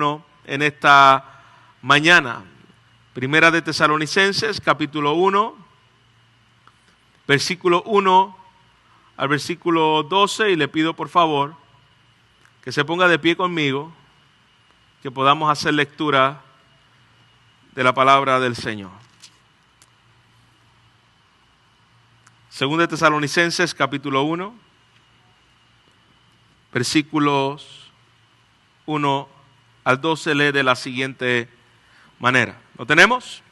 En esta mañana. Primera de Tesalonicenses, capítulo 1, versículo 1 al versículo 12, y le pido por favor que se ponga de pie conmigo, que podamos hacer lectura de la palabra del Señor. Segunda de Tesalonicenses, capítulo 1, versículos 1 al 12, lee de la siguiente manera. ¿Lo tenemos?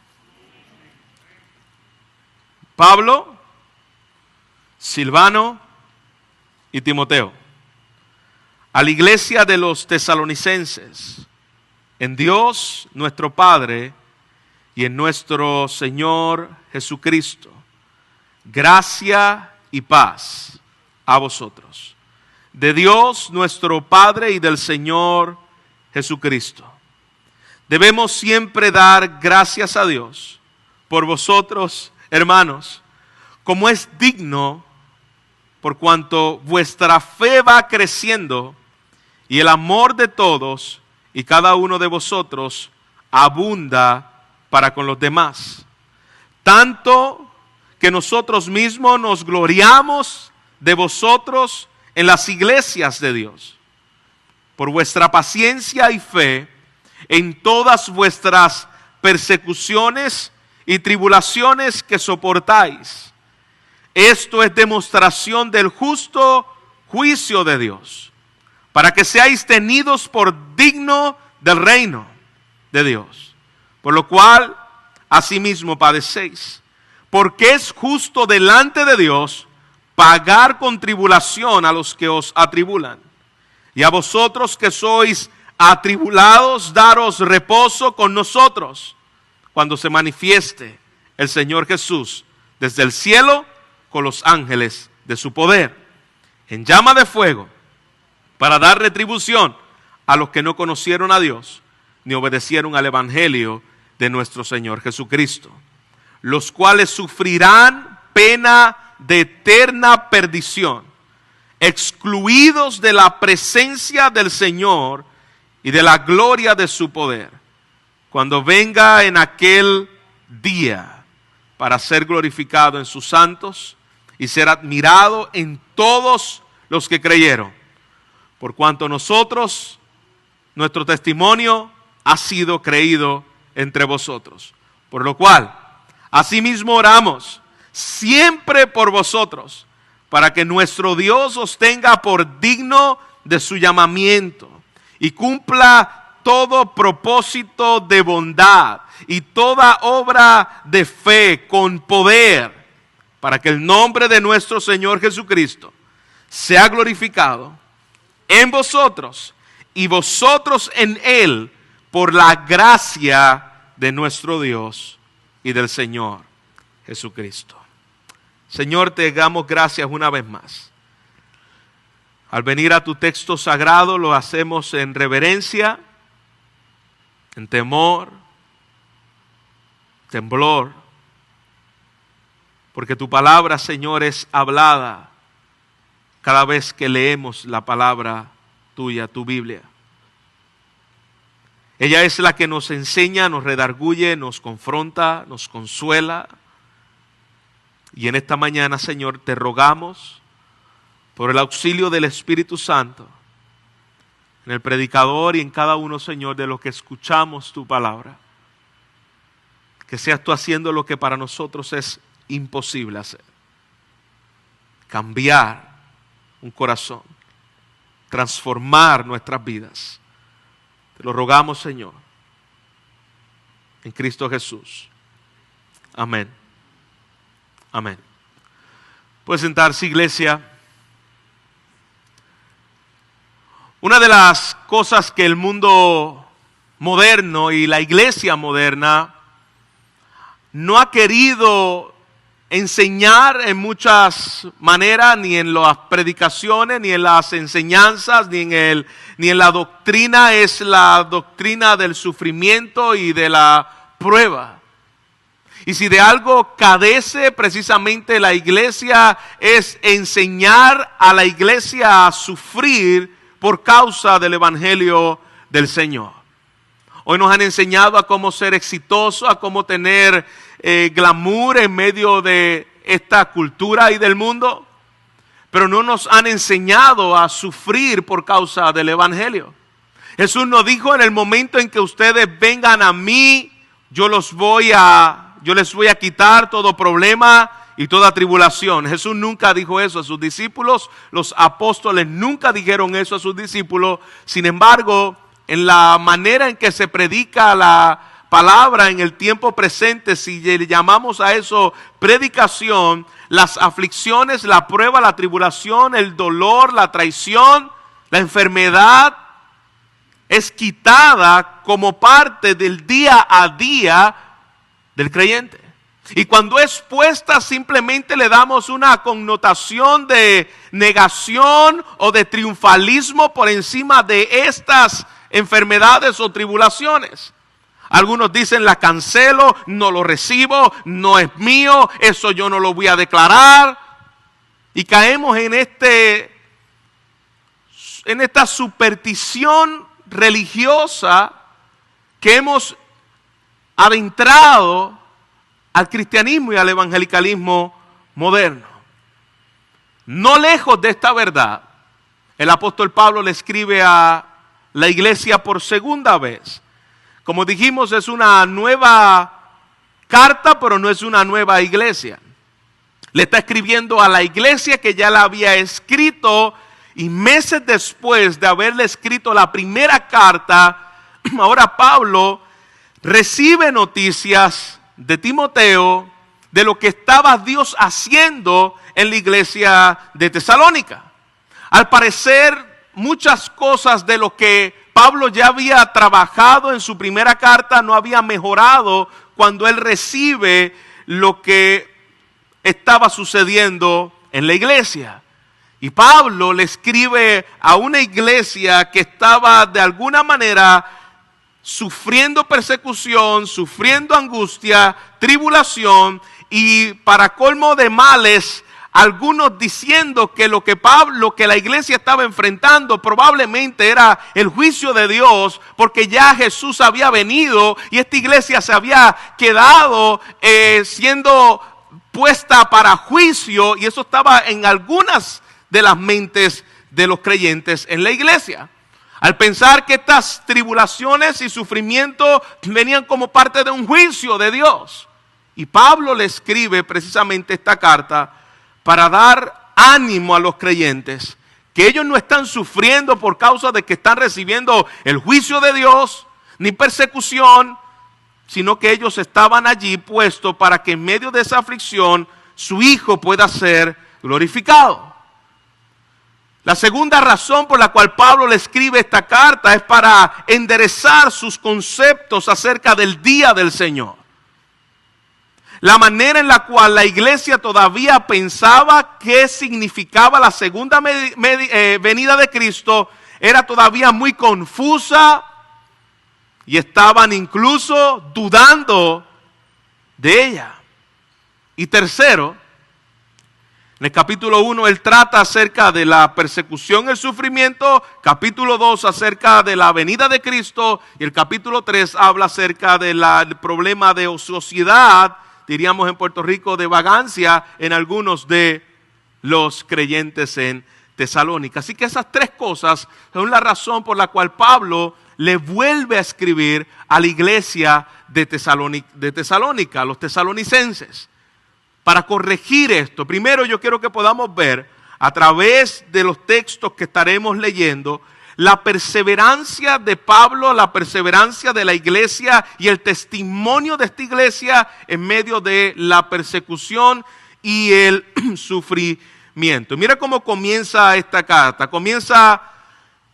Pablo, Silvano y Timoteo, a la iglesia de los tesalonicenses, en Dios nuestro Padre y en nuestro Señor Jesucristo, gracia y paz a vosotros, de Dios nuestro Padre y del Señor Jesucristo. Debemos siempre dar gracias a Dios por vosotros, hermanos, como es digno, por cuanto vuestra fe va creciendo y el amor de todos y cada uno de vosotros abunda para con los demás. Tanto que nosotros mismos nos gloriamos de vosotros en las iglesias de Dios, por vuestra paciencia y fe en todas vuestras persecuciones y tribulaciones que soportáis. Esto es demostración del justo juicio de Dios, para que seáis tenidos por digno del reino de Dios, por lo cual asimismo padecéis, porque es justo delante de Dios pagar con tribulación a los que os atribulan. Y a vosotros que sois atribulados, daros reposo con nosotros, cuando se manifieste el Señor Jesús desde el cielo con los ángeles de su poder, en llama de fuego, para dar retribución a los que no conocieron a Dios, ni obedecieron al evangelio de nuestro Señor Jesucristo, los cuales sufrirán pena de eterna perdición, excluidos de la presencia del Señor y de la gloria de su poder, cuando venga en aquel día para ser glorificado en sus santos y ser admirado en todos los que creyeron, por cuanto nosotros, nuestro testimonio ha sido creído entre vosotros, por lo cual asimismo oramos siempre por vosotros, para que nuestro Dios os tenga por digno de su llamamiento y cumpla todo propósito de bondad y toda obra de fe con poder, para que el nombre de nuestro Señor Jesucristo sea glorificado en vosotros y vosotros en Él, por la gracia de nuestro Dios y del Señor Jesucristo. Señor, te damos gracias una vez más. Al venir a tu texto sagrado lo hacemos en reverencia, en temor, temblor, porque tu palabra, Señor, es hablada cada vez que leemos la palabra tuya, tu Biblia. Ella es la que nos enseña, nos redarguye, nos confronta, nos consuela. Y en esta mañana, Señor, te rogamos por el auxilio del Espíritu Santo, en el predicador y en cada uno, Señor, de los que escuchamos tu palabra. Que seas tú haciendo lo que para nosotros es imposible hacer. Cambiar un corazón, transformar nuestras vidas. Te lo rogamos, Señor, en Cristo Jesús. Amén. Amén. Puede sentarse, iglesia. Una de las cosas que el mundo moderno y la iglesia moderna no ha querido enseñar en muchas maneras, ni en las predicaciones, ni en las enseñanzas, ni en la doctrina, es la doctrina del sufrimiento y de la prueba. Y si de algo carece precisamente la iglesia, es enseñar a la iglesia a sufrir por causa del evangelio del Señor. Hoy nos han enseñado a cómo ser exitoso, a cómo tener glamour en medio de esta cultura y del mundo. Pero no nos han enseñado a sufrir por causa del Evangelio. Jesús nos dijo: en el momento en que ustedes vengan a mí, yo les voy a quitar todo problema y toda tribulación. Jesús nunca dijo eso a sus discípulos. Los apóstoles nunca dijeron eso a sus discípulos. Sin embargo, en la manera en que se predica la palabra en el tiempo presente, si le llamamos a eso predicación, las aflicciones, la prueba, la tribulación, el dolor, la traición, la enfermedad, es quitada como parte del día a día del creyente. Y cuando es puesta, simplemente le damos una connotación de negación o de triunfalismo por encima de estas enfermedades o tribulaciones. Algunos dicen: la cancelo, no lo recibo, no es mío, eso yo no lo voy a declarar. Y caemos en esta superstición religiosa que hemos adentrado al cristianismo y al evangelicalismo moderno. No lejos de esta verdad, el apóstol Pablo le escribe a la iglesia por segunda vez. Como dijimos, es una nueva carta, pero no es una nueva iglesia. Le está escribiendo a la iglesia que ya la había escrito, y meses después de haberle escrito la primera carta, ahora Pablo recibe noticias de Timoteo de lo que estaba Dios haciendo en la iglesia de Tesalónica. Al parecer, muchas cosas de lo que Pablo ya había trabajado en su primera carta no había mejorado cuando él recibe lo que estaba sucediendo en la iglesia. Y Pablo le escribe a una iglesia que estaba de alguna manera sufriendo persecución, sufriendo angustia, tribulación, y para colmo de males, algunos diciendo que lo que la iglesia estaba enfrentando probablemente era el juicio de Dios, porque ya Jesús había venido y esta iglesia se había quedado siendo puesta para juicio, y eso estaba en algunas de las mentes de los creyentes en la iglesia. Al pensar que estas tribulaciones y sufrimientos venían como parte de un juicio de Dios. Y Pablo le escribe precisamente esta carta para dar ánimo a los creyentes, que ellos no están sufriendo por causa de que están recibiendo el juicio de Dios, ni persecución, sino que ellos estaban allí puestos para que en medio de esa aflicción su Hijo pueda ser glorificado. La segunda razón por la cual Pablo le escribe esta carta es para enderezar sus conceptos acerca del día del Señor. La manera en la cual la iglesia todavía pensaba qué significaba la segunda venida de Cristo era todavía muy confusa, y estaban incluso dudando de ella. Y tercero, en el capítulo 1 él trata acerca de la persecución y el sufrimiento, capítulo 2 acerca de la venida de Cristo, y el capítulo 3 habla acerca del problema de ociosidad, diríamos en Puerto Rico, de vagancia en algunos de los creyentes en Tesalónica. Así que esas tres cosas son la razón por la cual Pablo le vuelve a escribir a la iglesia de Tesalónica, a los tesalonicenses. Para corregir esto, primero yo quiero que podamos ver a través de los textos que estaremos leyendo la perseverancia de Pablo, la perseverancia de la iglesia y el testimonio de esta iglesia en medio de la persecución y el sufrimiento. Mira cómo comienza esta carta. Comienza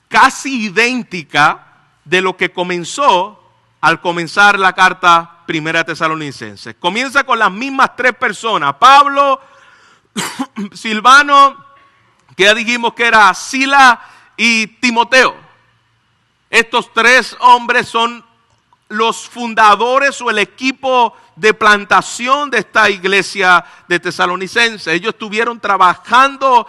casi idéntica de lo que comenzó al comenzar la carta primera de Tesalonicenses. Comienza con las mismas tres personas: Pablo, Silvano, que ya dijimos que era Sila, y Timoteo. Estos tres hombres son los fundadores o el equipo de plantación de esta iglesia de Tesalonicenses. Ellos estuvieron trabajando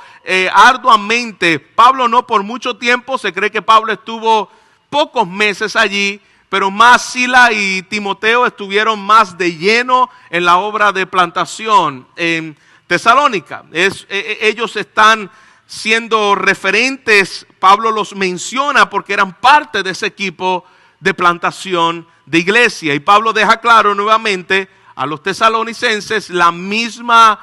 arduamente. Pablo no por mucho tiempo, se cree que Pablo estuvo pocos meses allí, pero más Sila y Timoteo estuvieron más de lleno en la obra de plantación en Tesalónica. Ellos están siendo referentes, Pablo los menciona porque eran parte de ese equipo de plantación de iglesia. Y Pablo deja claro nuevamente a los tesalonicenses la misma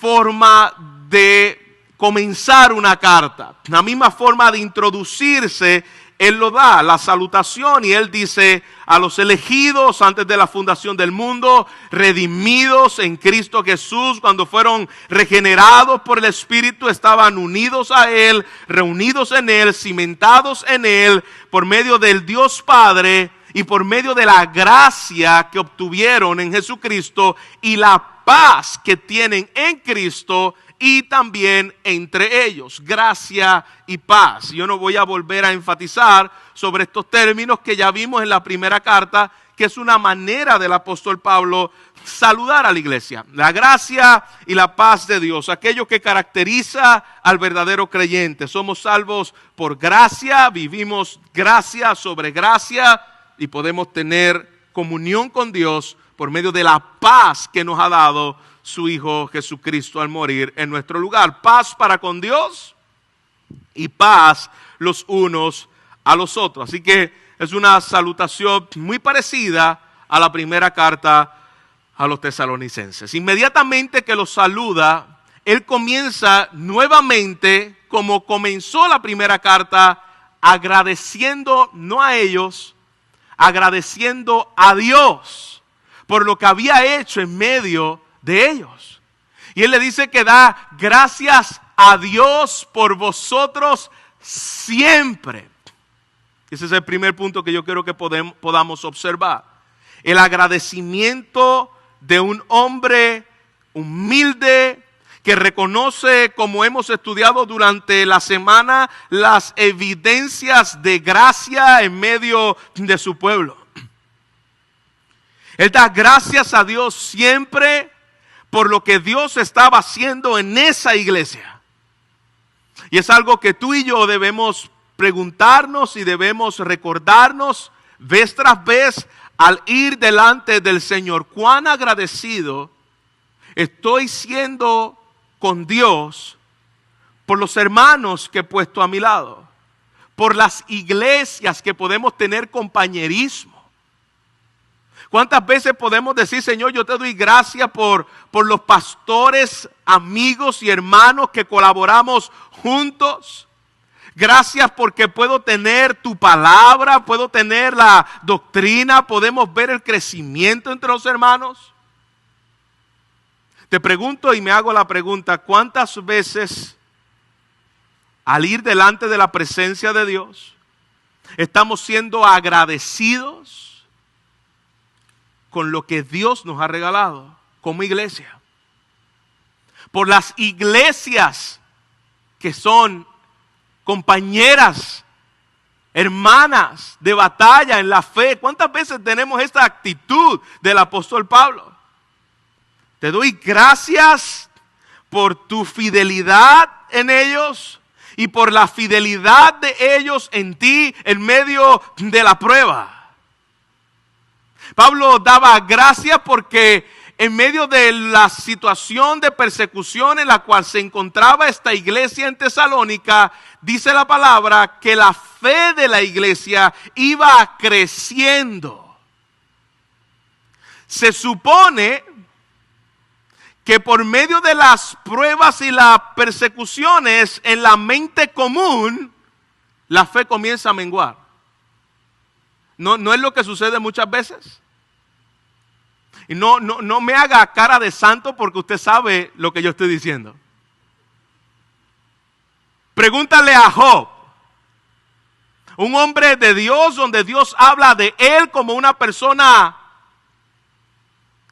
forma de comenzar una carta, la misma forma de introducirse. Él lo da, la salutación, y él dice: a los elegidos antes de la fundación del mundo, redimidos en Cristo Jesús, cuando fueron regenerados por el Espíritu, estaban unidos a Él, reunidos en Él, cimentados en Él, por medio del Dios Padre y por medio de la gracia que obtuvieron en Jesucristo y la paz que tienen en Cristo y también entre ellos, gracia y paz. Yo no voy a volver a enfatizar sobre estos términos que ya vimos en la primera carta, que es una manera del apóstol Pablo saludar a la iglesia. La gracia y la paz de Dios, aquello que caracteriza al verdadero creyente. Somos salvos por gracia, vivimos gracia sobre gracia y podemos tener comunión con Dios por medio de la paz que nos ha dado su Hijo Jesucristo al morir en nuestro lugar. Paz para con Dios y paz los unos a los otros. Así que es una salutación muy parecida a la primera carta a los tesalonicenses. Inmediatamente que los saluda, él comienza nuevamente como comenzó la primera carta, agradeciendo no a ellos, agradeciendo a Dios por lo que había hecho en medio de ellos. Y él le dice que da gracias a Dios por vosotros siempre. Ese es el primer punto que yo quiero que podamos observar. El agradecimiento de un hombre humilde que reconoce, como hemos estudiado durante la semana, las evidencias de gracia en medio de su pueblo. Él da gracias a Dios siempre por lo que Dios estaba haciendo en esa iglesia. Y es algo que tú y yo debemos preguntarnos y debemos recordarnos vez tras vez al ir delante del Señor. Cuán agradecido estoy siendo con Dios por los hermanos que he puesto a mi lado, por las iglesias que podemos tener compañerismo. ¿Cuántas veces podemos decir: Señor, yo te doy gracias por los pastores, amigos y hermanos que colaboramos juntos? Gracias porque puedo tener tu palabra, puedo tener la doctrina, podemos ver el crecimiento entre los hermanos. Te pregunto y me hago la pregunta: ¿cuántas veces al ir delante de la presencia de Dios estamos siendo agradecidos con lo que Dios nos ha regalado como iglesia? Por las iglesias que son compañeras, hermanas de batalla en la fe. ¿Cuántas veces tenemos esta actitud del apóstol Pablo? Te doy gracias por tu fidelidad en ellos y por la fidelidad de ellos en ti en medio de la prueba. Pablo daba gracias porque en medio de la situación de persecución en la cual se encontraba esta iglesia en Tesalónica, dice la palabra que la fe de la iglesia iba creciendo. Se supone que por medio de las pruebas y las persecuciones en la mente común, la fe comienza a menguar. ¿No es lo que sucede muchas veces? Y no me haga cara de santo porque usted sabe lo que yo estoy diciendo. Pregúntale a Job, un hombre de Dios, donde Dios habla de él como una persona,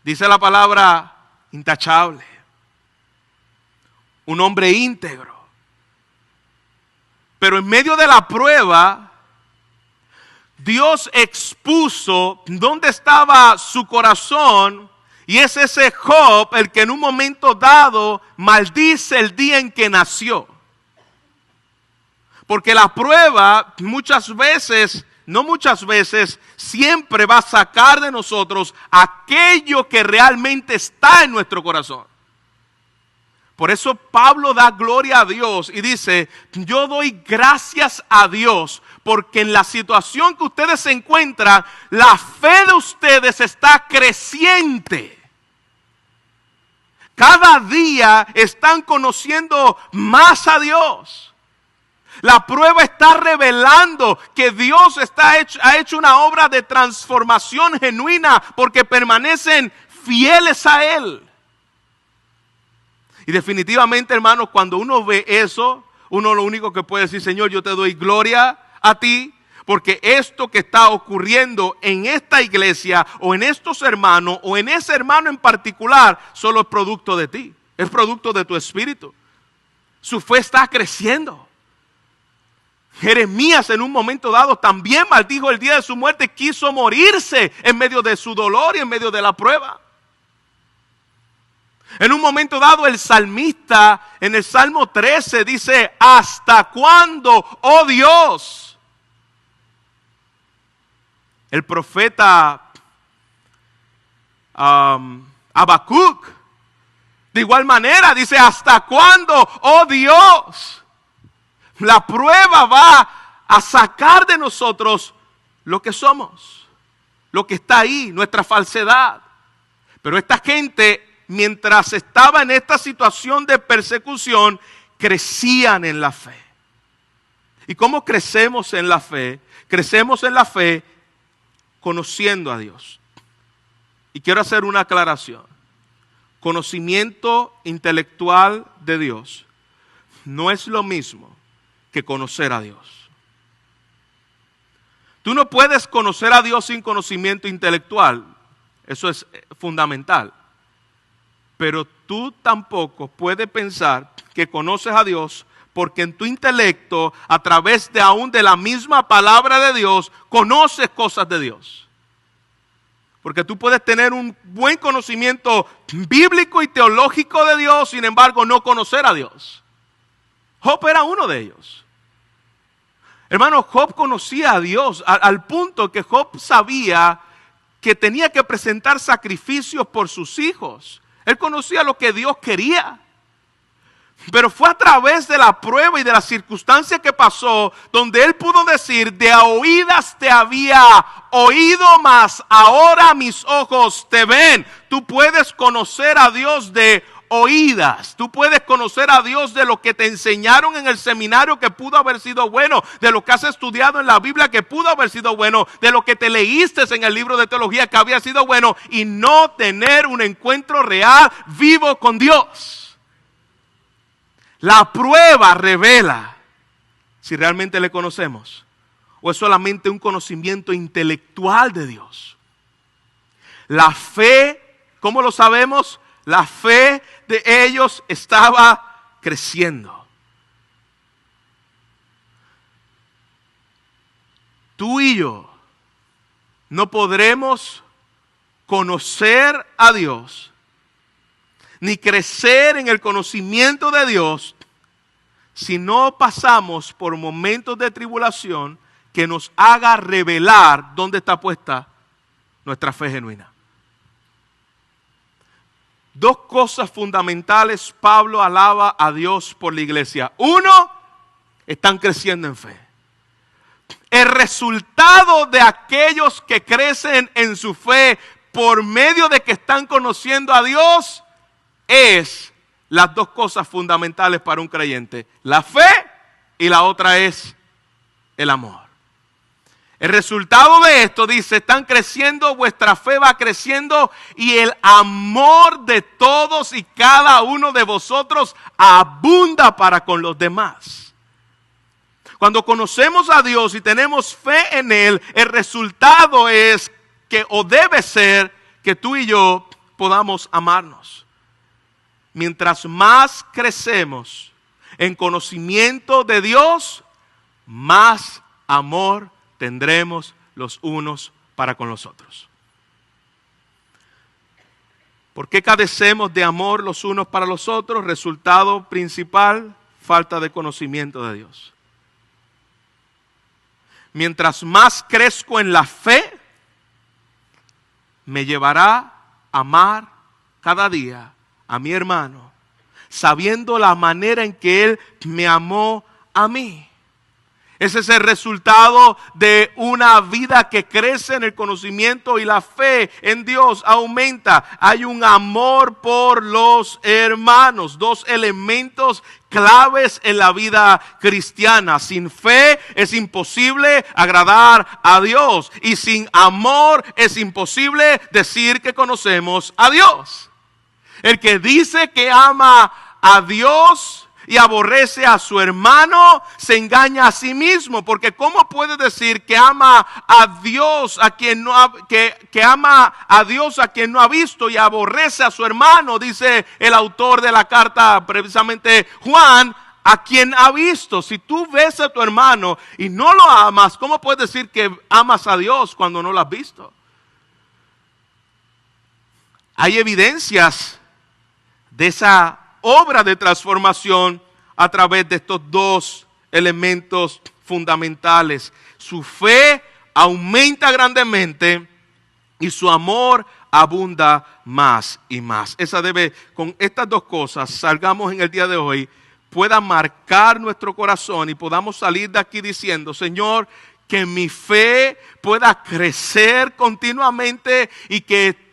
dice la palabra, intachable. Un hombre íntegro. Pero en medio de la prueba, Dios expuso dónde estaba su corazón, y es ese Job el que en un momento dado maldice el día en que nació. Porque la prueba muchas veces no muchas veces, siempre va a sacar de nosotros aquello que realmente está en nuestro corazón. Por eso Pablo da gloria a Dios y dice, yo doy gracias a Dios porque en la situación que ustedes se encuentran, la fe de ustedes está creciente. Cada día están conociendo más a Dios. La prueba está revelando que Dios ha hecho una obra de transformación genuina porque permanecen fieles a Él. Y definitivamente, hermanos, cuando uno ve eso, uno lo único que puede decir, Señor, yo te doy gloria a ti, porque esto que está ocurriendo en esta iglesia, o en estos hermanos, o en ese hermano en particular, solo es producto de ti, es producto de tu espíritu. Su fe está creciendo. Jeremías en un momento dado también maldijo el día de su muerte, quiso morirse en medio de su dolor y en medio de la prueba. En un momento dado el salmista en el Salmo 13 dice, ¿hasta cuándo, oh Dios? El profeta Habacuc de igual manera dice, ¿hasta cuándo, oh Dios? La prueba va a sacar de nosotros lo que somos, lo que está ahí, nuestra falsedad. Pero esta gente, mientras estaba en esta situación de persecución, crecían en la fe. ¿Y cómo crecemos en la fe? Crecemos en la fe conociendo a Dios. Y quiero hacer una aclaración. Conocimiento intelectual de Dios no es lo mismo que conocer a Dios. Tú no puedes conocer a Dios sin conocimiento intelectual. Eso es fundamental. Pero tú tampoco puedes pensar que conoces a Dios porque en tu intelecto, a través de aún de la misma palabra de Dios, conoces cosas de Dios. Porque tú puedes tener un buen conocimiento bíblico y teológico de Dios, sin embargo no conocer a Dios. Job era uno de ellos. Hermano, Job conocía a Dios al punto que Job sabía que tenía que presentar sacrificios por sus hijos. Él conocía lo que Dios quería. Pero fue a través de la prueba y de las circunstancias que pasó donde él pudo decir, de a oídas te había oído, mas ahora mis ojos te ven. Tú puedes conocer a Dios de oídas. Tú puedes conocer a Dios de lo que te enseñaron en el seminario que pudo haber sido bueno, de lo que has estudiado en la Biblia que pudo haber sido bueno, de lo que te leíste en el libro de teología que había sido bueno, y no tener un encuentro real, vivo con Dios. La prueba revela si realmente le conocemos o es solamente un conocimiento intelectual de Dios. La fe, ¿cómo lo sabemos? La fe de ellos estaba creciendo. Tú y yo no podremos conocer a Dios ni crecer en el conocimiento de Dios si no pasamos por momentos de tribulación que nos haga revelar dónde está puesta nuestra fe genuina. Dos cosas fundamentales Pablo alaba a Dios por la iglesia. Uno, están creciendo en fe. El resultado de aquellos que crecen en su fe por medio de que están conociendo a Dios es las dos cosas fundamentales para un creyente. La fe y la otra es el amor. El resultado de esto dice, están creciendo, vuestra fe va creciendo y el amor de todos y cada uno de vosotros abunda para con los demás. Cuando conocemos a Dios y tenemos fe en Él, el resultado es que, o debe ser, que tú y yo podamos amarnos. Mientras más crecemos en conocimiento de Dios, más amor tendremos los unos para con los otros. ¿Por qué carecemos de amor los unos para los otros? Resultado principal, falta de conocimiento de Dios. mientras más crezco en la fe, me llevará a amar cada día a mi hermano, sabiendo la manera en que Él me amó a mí. Ese es el resultado de una vida que crece en el conocimiento y la fe en Dios aumenta. Hay un amor por los hermanos, dos elementos claves en la vida cristiana. Sin fe es imposible agradar a Dios y sin amor es imposible decir que conocemos a Dios. El que dice que ama a Dios y aborrece a su hermano, se engaña a sí mismo, porque ¿cómo puede decir que ama a Dios a quien no ha, que ama a Dios a quien no ha visto y aborrece a su hermano? Dice el autor de la carta, precisamente Juan, a quien ha visto. Si tú ves a tu hermano y no lo amas, ¿cómo puedes decir que amas a Dios cuando no lo has visto? Hay evidencias de esa obra de transformación a través de estos dos elementos fundamentales. Su fe aumenta grandemente y su amor abunda más y más. Con estas dos cosas, salgamos en el día de hoy, pueda marcar nuestro corazón y podamos salir de aquí diciendo: Señor, que mi fe pueda crecer continuamente y que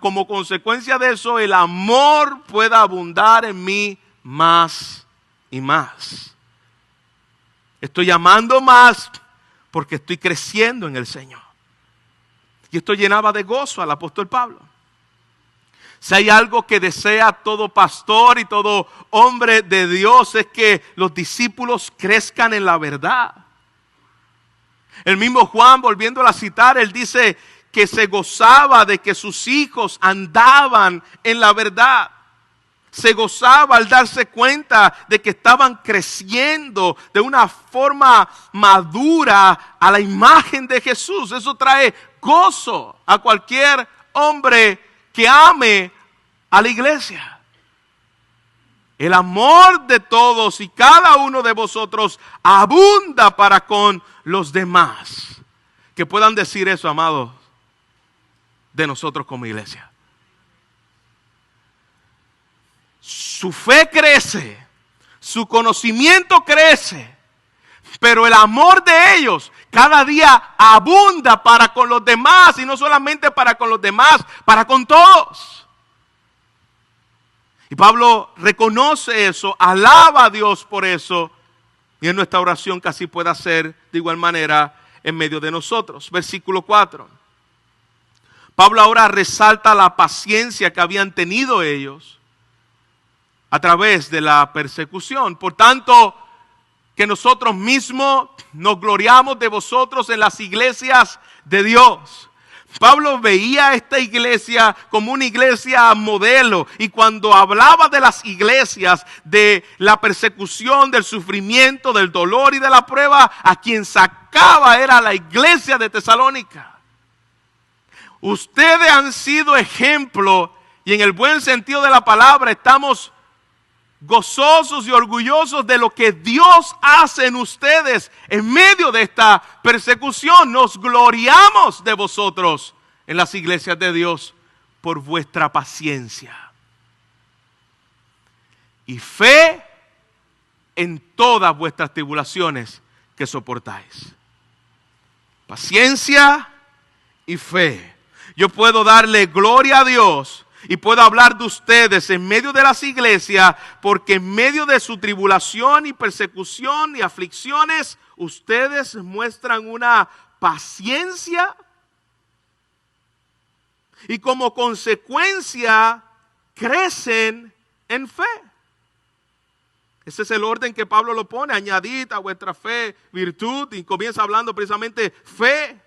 como consecuencia de eso, el amor pueda abundar en mí más y más. Estoy amando más porque estoy creciendo en el Señor. Y esto llenaba de gozo al apóstol Pablo. Si hay algo que desea todo pastor y todo hombre de Dios, es que los discípulos crezcan en la verdad. El mismo Juan, volviéndolo a citar, él dice que se gozaba de que sus hijos andaban en la verdad. Se gozaba al darse cuenta de que estaban creciendo de una forma madura a la imagen de Jesús. Eso trae gozo a cualquier hombre que ame a la iglesia. El amor de todos y cada uno de vosotros abunda para con los demás. Que puedan decir eso, amados, de nosotros como iglesia. Su fe crece, su conocimiento crece, pero el amor de ellos cada día abunda para con los demás, y no solamente para con los demás, para con todos. Y Pablo reconoce eso, alaba a Dios por eso, y en nuestra oración que así pueda ser de igual manera en medio de nosotros. Versículo 4. Pablo ahora resalta la paciencia que habían tenido ellos a través de la persecución. Por tanto, que nosotros mismos nos gloriamos de vosotros en las iglesias de Dios. Pablo veía esta iglesia como una iglesia modelo, y cuando hablaba de las iglesias, de la persecución, del sufrimiento, del dolor y de la prueba, a quien sacaba era la iglesia de Tesalónica. Ustedes han sido ejemplo, y en el buen sentido de la palabra estamos gozosos y orgullosos de lo que Dios hace en ustedes en medio de esta persecución. Nos gloriamos de vosotros en las iglesias de Dios por vuestra paciencia y fe en todas vuestras tribulaciones que soportáis. Paciencia y fe. Yo puedo darle gloria a Dios y puedo hablar de ustedes en medio de las iglesias, porque en medio de su tribulación y persecución y aflicciones, ustedes muestran una paciencia y como consecuencia crecen en fe. Ese es el orden que Pablo lo pone: añadid a vuestra fe virtud, y comienza hablando precisamente fe.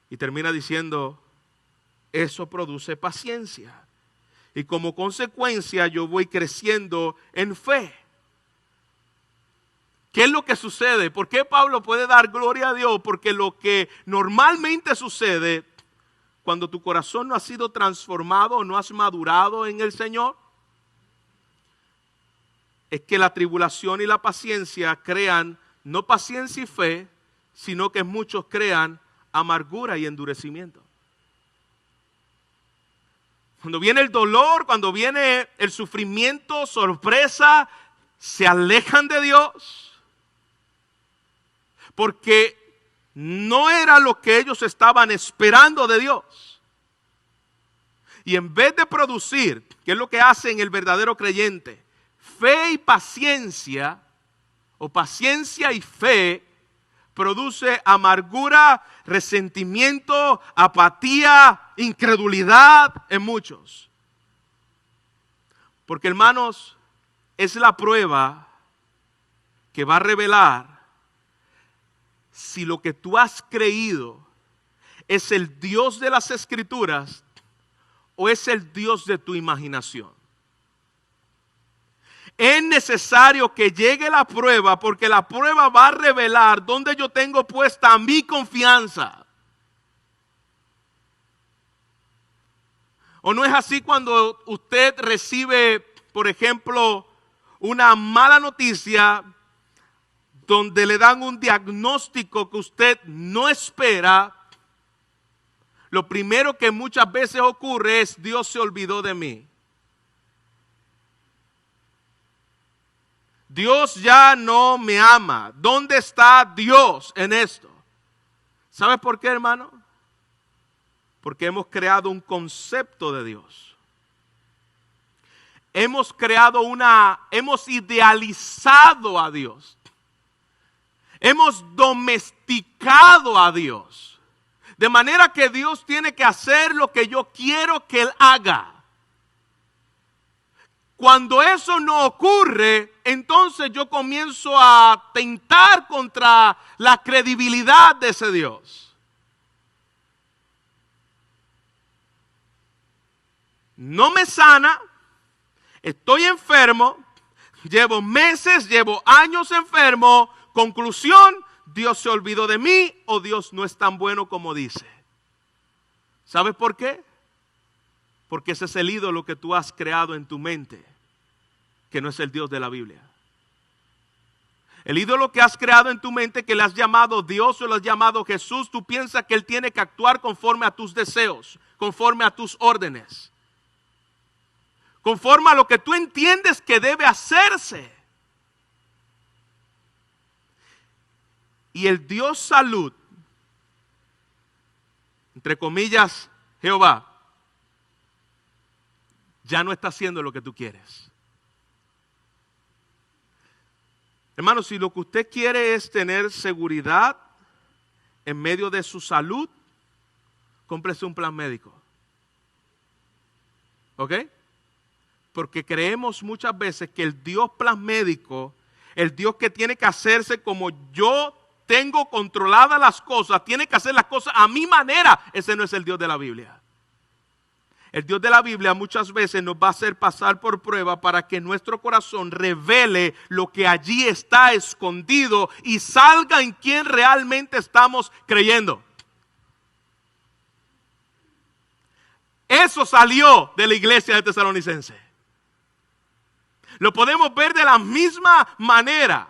Y termina diciendo, eso produce paciencia. Y como consecuencia yo voy creciendo en fe. ¿Qué es lo que sucede? ¿Por qué Pablo puede dar gloria a Dios? Porque lo que normalmente sucede cuando tu corazón no ha sido transformado o no has madurado en el Señor, es que la tribulación y la paciencia crean no paciencia y fe, sino que muchos crean amargura y endurecimiento. Cuando viene el dolor, cuando viene el sufrimiento, sorpresa, se alejan de Dios. Porque no era lo que ellos estaban esperando de Dios. Y en vez de producir, que es lo que hace en el verdadero creyente, fe y paciencia, o paciencia y fe, produce amargura, resentimiento, apatía, incredulidad en muchos. Porque, hermanos, es la prueba que va a revelar si lo que tú has creído es el Dios de las Escrituras o es el Dios de tu imaginación. Es necesario que llegue la prueba, porque la prueba va a revelar dónde yo tengo puesta mi confianza. ¿O no es así cuando usted recibe, por ejemplo, una mala noticia donde le dan un diagnóstico que usted no espera? Lo primero que muchas veces ocurre es: Dios se olvidó de mí. Dios ya no me ama. ¿Dónde está Dios en esto? ¿Sabes por qué, hermano? Porque hemos creado un concepto de Dios. Hemos idealizado a Dios. Hemos domesticado a Dios. De manera que Dios tiene que hacer lo que yo quiero que Él haga. Cuando eso no ocurre, entonces yo comienzo a atentar contra la credibilidad de ese Dios. No me sana, estoy enfermo, llevo meses, llevo años enfermo. Conclusión: Dios se olvidó de mí o Dios no es tan bueno como dice. ¿Sabes por qué? Porque ese es el ídolo que tú has creado en tu mente, que no es el Dios de la Biblia. El ídolo que has creado en tu mente, que le has llamado Dios o le has llamado Jesús, tú piensas que Él tiene que actuar conforme a tus deseos, conforme a tus órdenes, conforme a lo que tú entiendes que debe hacerse. Y el Dios salud, entre comillas, Jehová, ya no está haciendo lo que tú quieres. Hermano, si lo que usted quiere es tener seguridad en medio de su salud, cómprese un plan médico. ¿Ok? Porque creemos muchas veces que el Dios plan médico, el Dios que tiene que hacerse como yo tengo controladas las cosas, tiene que hacer las cosas a mi manera. Ese no es el Dios de la Biblia. El Dios de la Biblia muchas veces nos va a hacer pasar por prueba para que nuestro corazón revele lo que allí está escondido y salga en quien realmente estamos creyendo. Eso salió de la iglesia de Tesalonicense. Lo podemos ver de la misma manera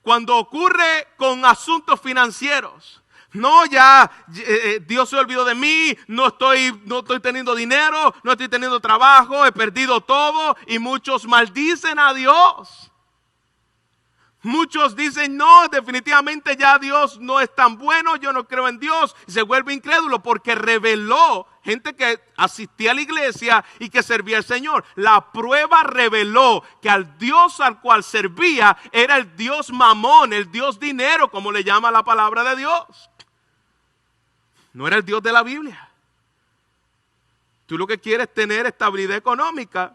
cuando ocurre con asuntos financieros. No, Dios se olvidó de mí, no estoy teniendo dinero, no estoy teniendo trabajo, he perdido todo, y muchos maldicen a Dios. Muchos dicen: no, definitivamente ya Dios no es tan bueno, yo no creo en Dios. Y se vuelve incrédulo porque reveló, gente que asistía a la iglesia y que servía al Señor. La prueba reveló que al Dios al cual servía era el Dios mamón, el Dios dinero, como le llama la palabra de Dios. No era el Dios de la Biblia. Tú lo que quieres es tener estabilidad económica.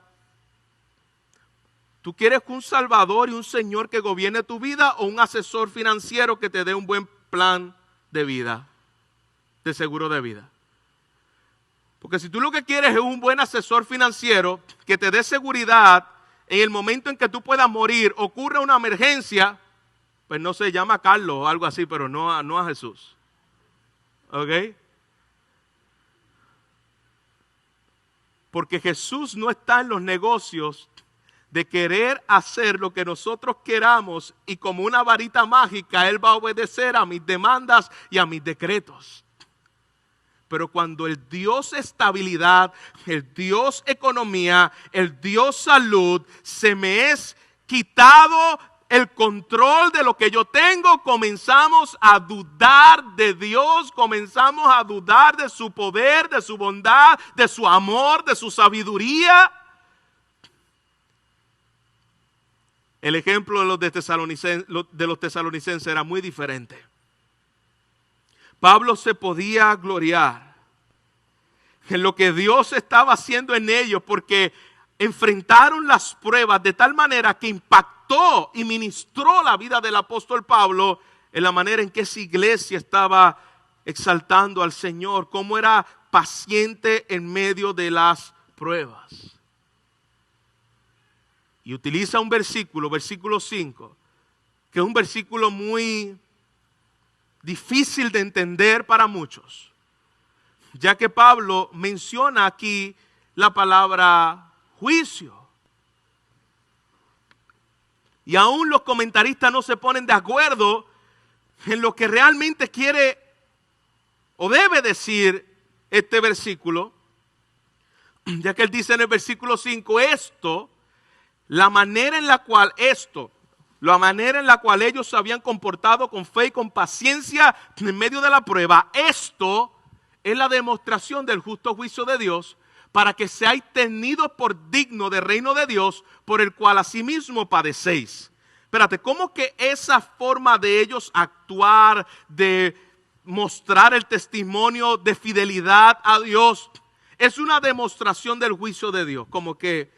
¿Tú quieres un Salvador y un Señor que gobierne tu vida, o un asesor financiero que te dé un buen plan de vida, de seguro de vida? Porque si tú lo que quieres es un buen asesor financiero que te dé seguridad en el momento en que tú puedas morir, ocurre una emergencia, pues no se llama Carlos o algo así, pero no a Jesús. ¿Ok? Porque Jesús no está en los negocios de querer hacer lo que nosotros queramos y como una varita mágica Él va a obedecer a mis demandas y a mis decretos. Pero cuando el Dios estabilidad, el Dios economía, el Dios salud, se me es quitado el control de lo que yo tengo, comenzamos a dudar de Dios, comenzamos a dudar de su poder, de su bondad, de su amor, de su sabiduría. El ejemplo de los tesalonicenses era muy diferente. Pablo se podía gloriar en lo que Dios estaba haciendo en ellos porque enfrentaron las pruebas de tal manera que impactó y ministró la vida del apóstol Pablo en la manera en que esa iglesia estaba exaltando al Señor, cómo era paciente en medio de las pruebas. Y utiliza un versículo 5, que es un versículo muy difícil de entender para muchos, ya que Pablo menciona aquí la palabra juicio. Y aún los comentaristas no se ponen de acuerdo en lo que realmente quiere o debe decir este versículo, ya que él dice en el versículo 5, la manera en la cual ellos se habían comportado con fe y con paciencia en medio de la prueba, esto es la demostración del justo juicio de Dios, para que seáis tenidos por digno del reino de Dios, por el cual asimismo padecéis. Espérate, ¿cómo que esa forma de ellos actuar, de mostrar el testimonio de fidelidad a Dios, es una demostración del juicio de Dios? Como que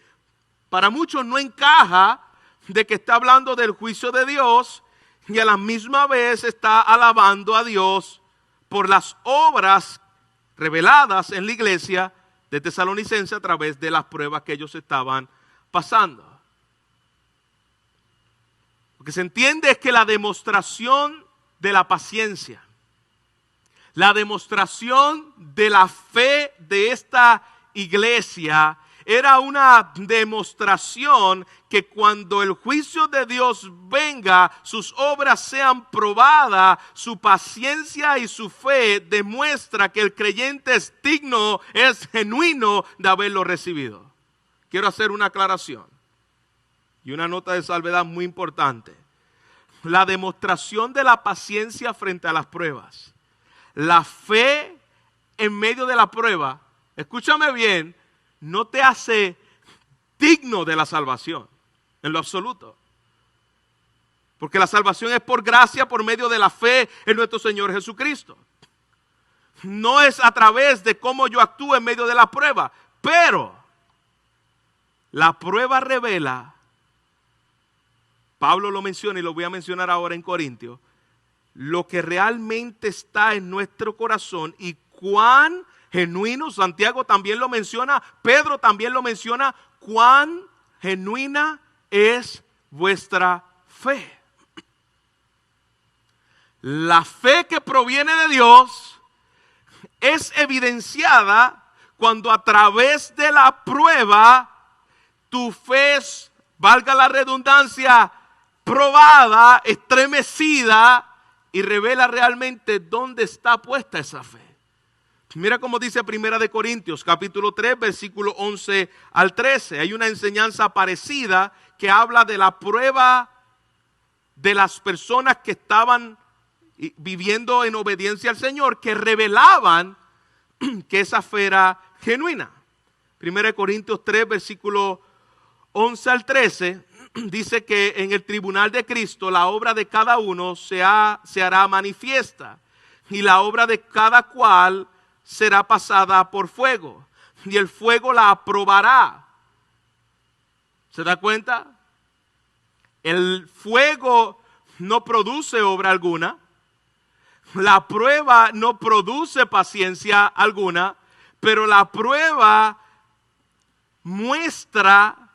para muchos no encaja de que está hablando del juicio de Dios y a la misma vez está alabando a Dios por las obras reveladas en la iglesia de Tesalonicense a través de las pruebas que ellos estaban pasando. Lo que se entiende es que la demostración de la paciencia, la demostración de la fe de esta iglesia era una demostración que cuando el juicio de Dios venga, sus obras sean probadas, su paciencia y su fe demuestra que el creyente es digno, es genuino de haberlo recibido. Quiero hacer una aclaración y una nota de salvedad muy importante. La demostración de la paciencia frente a las pruebas, la fe en medio de la prueba, escúchame bien, no te hace digno de la salvación, en lo absoluto. Porque la salvación es por gracia, por medio de la fe en nuestro Señor Jesucristo. No es a través de cómo yo actúo en medio de la prueba, pero la prueba revela, Pablo lo menciona y lo voy a mencionar ahora en Corintios, lo que realmente está en nuestro corazón y cuán genuino, Santiago también lo menciona, Pedro también lo menciona, cuán genuina es vuestra fe. La fe que proviene de Dios es evidenciada cuando a través de la prueba tu fe es, valga la redundancia, probada, estremecida y revela realmente dónde está puesta esa fe. Mira cómo dice Primera de Corintios, capítulo 3, versículo 11 al 13. Hay una enseñanza parecida que habla de la prueba de las personas que estaban viviendo en obediencia al Señor, que revelaban que esa fe era genuina. Primera de Corintios 3, versículo 11 al 13, dice que en el tribunal de Cristo la obra de cada uno se hará manifiesta y la obra de cada cual será pasada por fuego y el fuego la aprobará. ¿Se da cuenta? El fuego no produce obra alguna, la prueba no produce paciencia alguna, pero la prueba muestra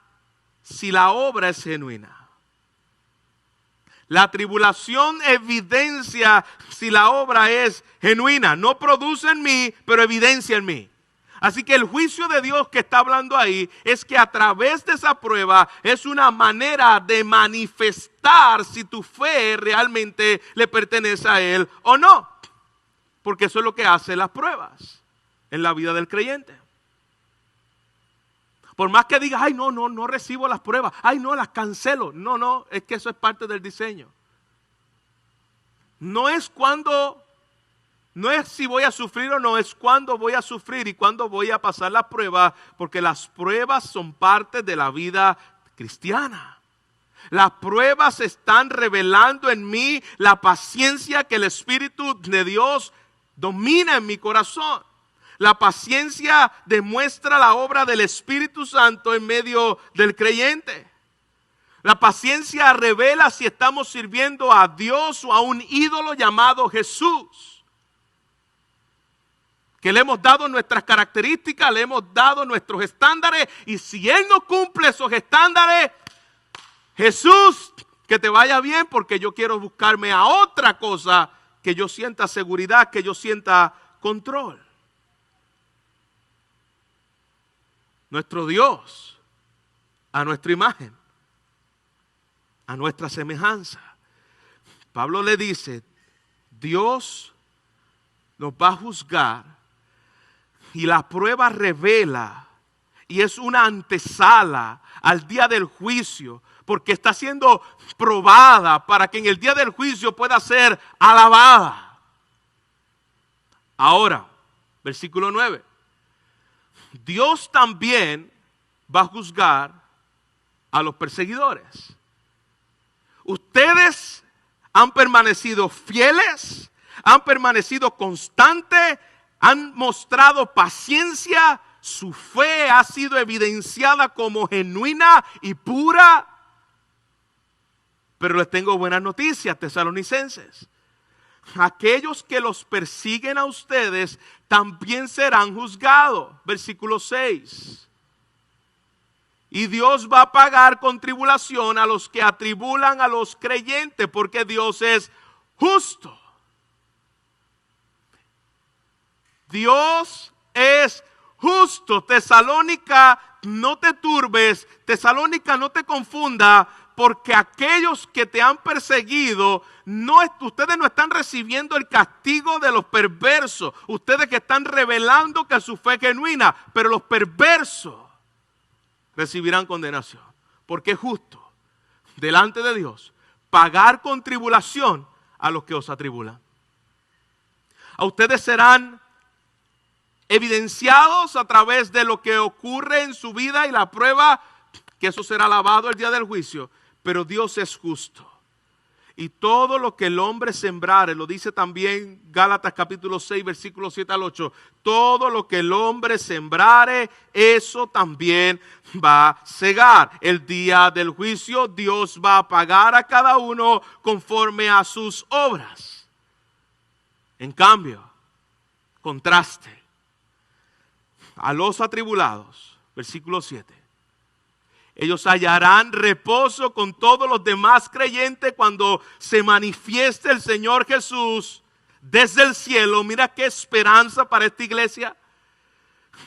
si la obra es genuina. La tribulación evidencia si la obra es genuina. No produce en mí, pero evidencia en mí. Así que el juicio de Dios que está hablando ahí es que a través de esa prueba es una manera de manifestar si tu fe realmente le pertenece a Él o no. Porque eso es lo que hacen las pruebas en la vida del creyente. Por más que digas, ay, no recibo las pruebas, ay, no, las cancelo. No, es que eso es parte del diseño. No es si voy a sufrir o no, es cuándo voy a sufrir y cuándo voy a pasar las pruebas, porque las pruebas son parte de la vida cristiana. Las pruebas están revelando en mí la paciencia que el Espíritu de Dios domina en mi corazón. La paciencia demuestra la obra del Espíritu Santo en medio del creyente. La paciencia revela si estamos sirviendo a Dios o a un ídolo llamado Jesús. Que le hemos dado nuestras características, le hemos dado nuestros estándares, y si Él no cumple esos estándares, Jesús, que te vaya bien, porque yo quiero buscarme a otra cosa que yo sienta seguridad, que yo sienta control. Nuestro Dios, a nuestra imagen, a nuestra semejanza. Pablo le dice, Dios nos va a juzgar y la prueba revela y es una antesala al día del juicio, porque está siendo probada para que en el día del juicio pueda ser alabada. Ahora, versículo 9. Dios también va a juzgar a los perseguidores. Ustedes han permanecido fieles, han permanecido constantes, han mostrado paciencia, su fe ha sido evidenciada como genuina y pura. Pero les tengo buenas noticias, tesalonicenses. Aquellos que los persiguen a ustedes también serán juzgados. Versículo 6. Y Dios va a pagar con tribulación a los que atribulan a los creyentes, porque Dios es justo. Dios es justo. Tesalónica, no te turbes. Tesalónica, no te confunda. Porque aquellos que te han perseguido, ustedes no están recibiendo el castigo de los perversos. Ustedes que están revelando que su fe es genuina. Pero los perversos recibirán condenación. Porque es justo delante de Dios pagar con tribulación a los que os atribulan. A ustedes serán evidenciados a través de lo que ocurre en su vida y la prueba, que eso será lavado el día del juicio. Pero Dios es justo. Y todo lo que el hombre sembrare, lo dice también Gálatas capítulo 6, versículos 7 al 8. Todo lo que el hombre sembrare, eso también va a segar. El día del juicio, Dios va a pagar a cada uno conforme a sus obras. En cambio, contraste. A los atribulados, versículo 7. Ellos hallarán reposo con todos los demás creyentes cuando se manifieste el Señor Jesús desde el cielo. Mira qué esperanza para esta iglesia.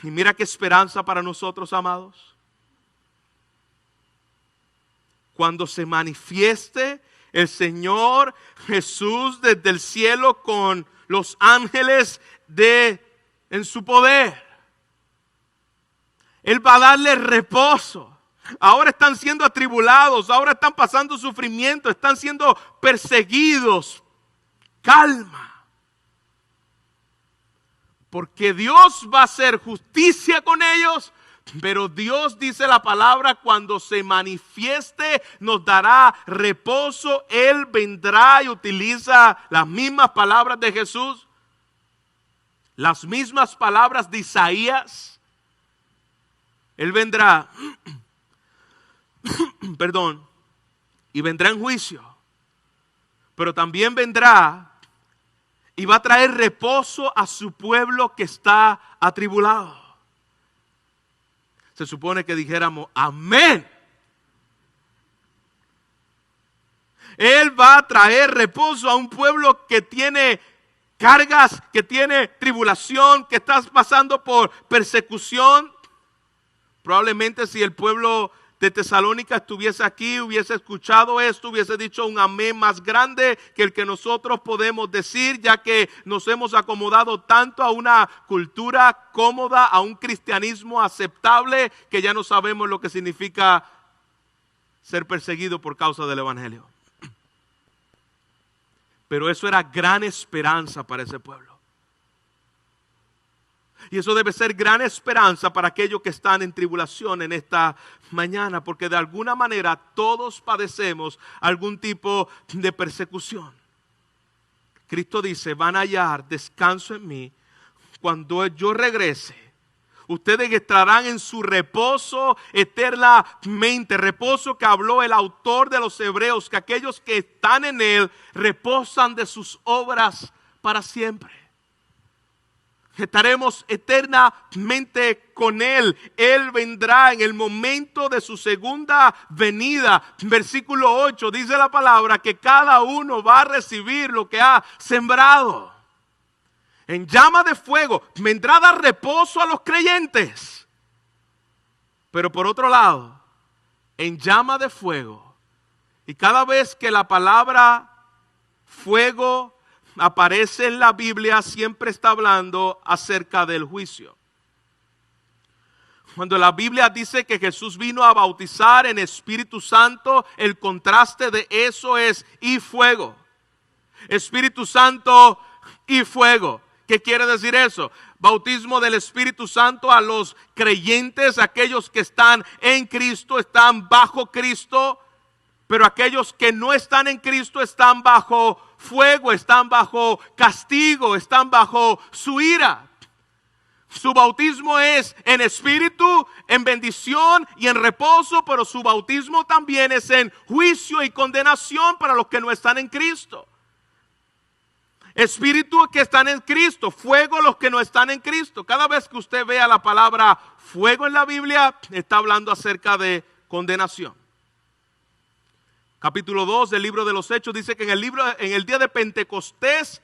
Y mira qué esperanza para nosotros, amados. Cuando se manifieste el Señor Jesús desde el cielo con los ángeles en su poder. Él va a darle reposo. Ahora están siendo atribulados, ahora están pasando sufrimiento, están siendo perseguidos. Calma. Porque Dios va a hacer justicia con ellos, pero Dios, dice la palabra, cuando se manifieste nos dará reposo. Él vendrá y utiliza las mismas palabras de Jesús, las mismas palabras de Isaías. Él vendrá y vendrá en juicio, pero también vendrá y va a traer reposo a su pueblo que está atribulado. Se supone que dijéramos amén. Él va a traer reposo a un pueblo que tiene cargas, que tiene tribulación, que estás pasando por persecución. Probablemente si el pueblo de Tesalónica estuviese aquí, hubiese escuchado esto, hubiese dicho un amén más grande que el que nosotros podemos decir, ya que nos hemos acomodado tanto a una cultura cómoda, a un cristianismo aceptable, que ya no sabemos lo que significa ser perseguido por causa del evangelio. Pero eso era gran esperanza para ese pueblo. Y eso debe ser gran esperanza para aquellos que están en tribulación en esta mañana, porque de alguna manera todos padecemos algún tipo de persecución. Cristo dice, van a hallar descanso en mí cuando yo regrese. Ustedes estarán en su reposo eternamente, reposo que habló el autor de los Hebreos, que aquellos que están en él reposan de sus obras para siempre. Estaremos eternamente con Él. Él vendrá en el momento de su segunda venida. Versículo 8 dice la palabra que cada uno va a recibir lo que ha sembrado. En llama de fuego vendrá a dar reposo a los creyentes. Pero por otro lado, en llama de fuego. Y cada vez que la palabra fuego aparece en la Biblia, siempre está hablando acerca del juicio. Cuando la Biblia dice que Jesús vino a bautizar en Espíritu Santo, el contraste de eso es y fuego. Espíritu Santo y fuego. ¿Qué quiere decir eso? Bautismo del Espíritu Santo a los creyentes, aquellos que están en Cristo, están bajo Cristo, pero aquellos que no están en Cristo están bajo fuego, están bajo castigo, están bajo su ira. Su bautismo es en espíritu, en bendición y en reposo, pero su bautismo también es en juicio y condenación para los que no están en Cristo. Espíritu que están en Cristo, fuego los que no están en Cristo. Cada vez que usted vea la palabra fuego en la Biblia, está hablando acerca de condenación. Capítulo 2 del libro de los Hechos dice que en el día de Pentecostés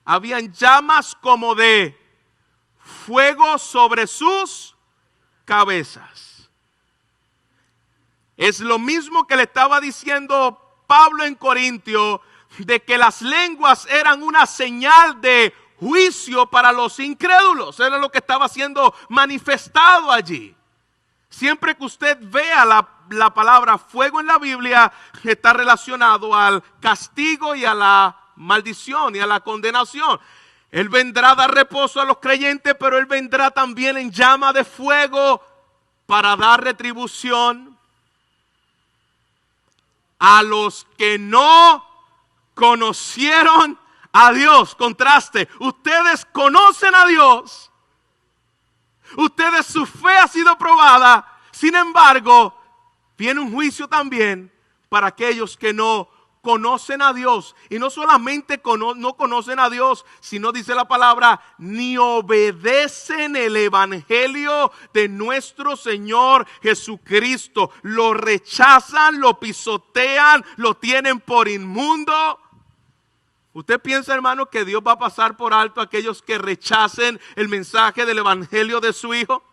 habían llamas como de fuego sobre sus cabezas. Es lo mismo que le estaba diciendo Pablo en Corintio, de que las lenguas eran una señal de juicio para los incrédulos. Era lo que estaba siendo manifestado allí. Siempre que usted vea la palabra fuego en la Biblia, está relacionado al castigo y a la maldición y a la condenación. Él vendrá a dar reposo a los creyentes, pero Él vendrá también en llama de fuego para dar retribución a los que no conocieron a Dios. Contraste, ustedes conocen a Dios. Ustedes, su fe ha sido probada. Sin embargo, viene un juicio también para aquellos que no conocen a Dios. Y no solamente no conocen a Dios, sino dice la palabra, ni obedecen el evangelio de nuestro Señor Jesucristo. Lo rechazan, lo pisotean, lo tienen por inmundo. ¿Usted piensa, hermano, que Dios va a pasar por alto a aquellos que rechacen el mensaje del evangelio de su Hijo?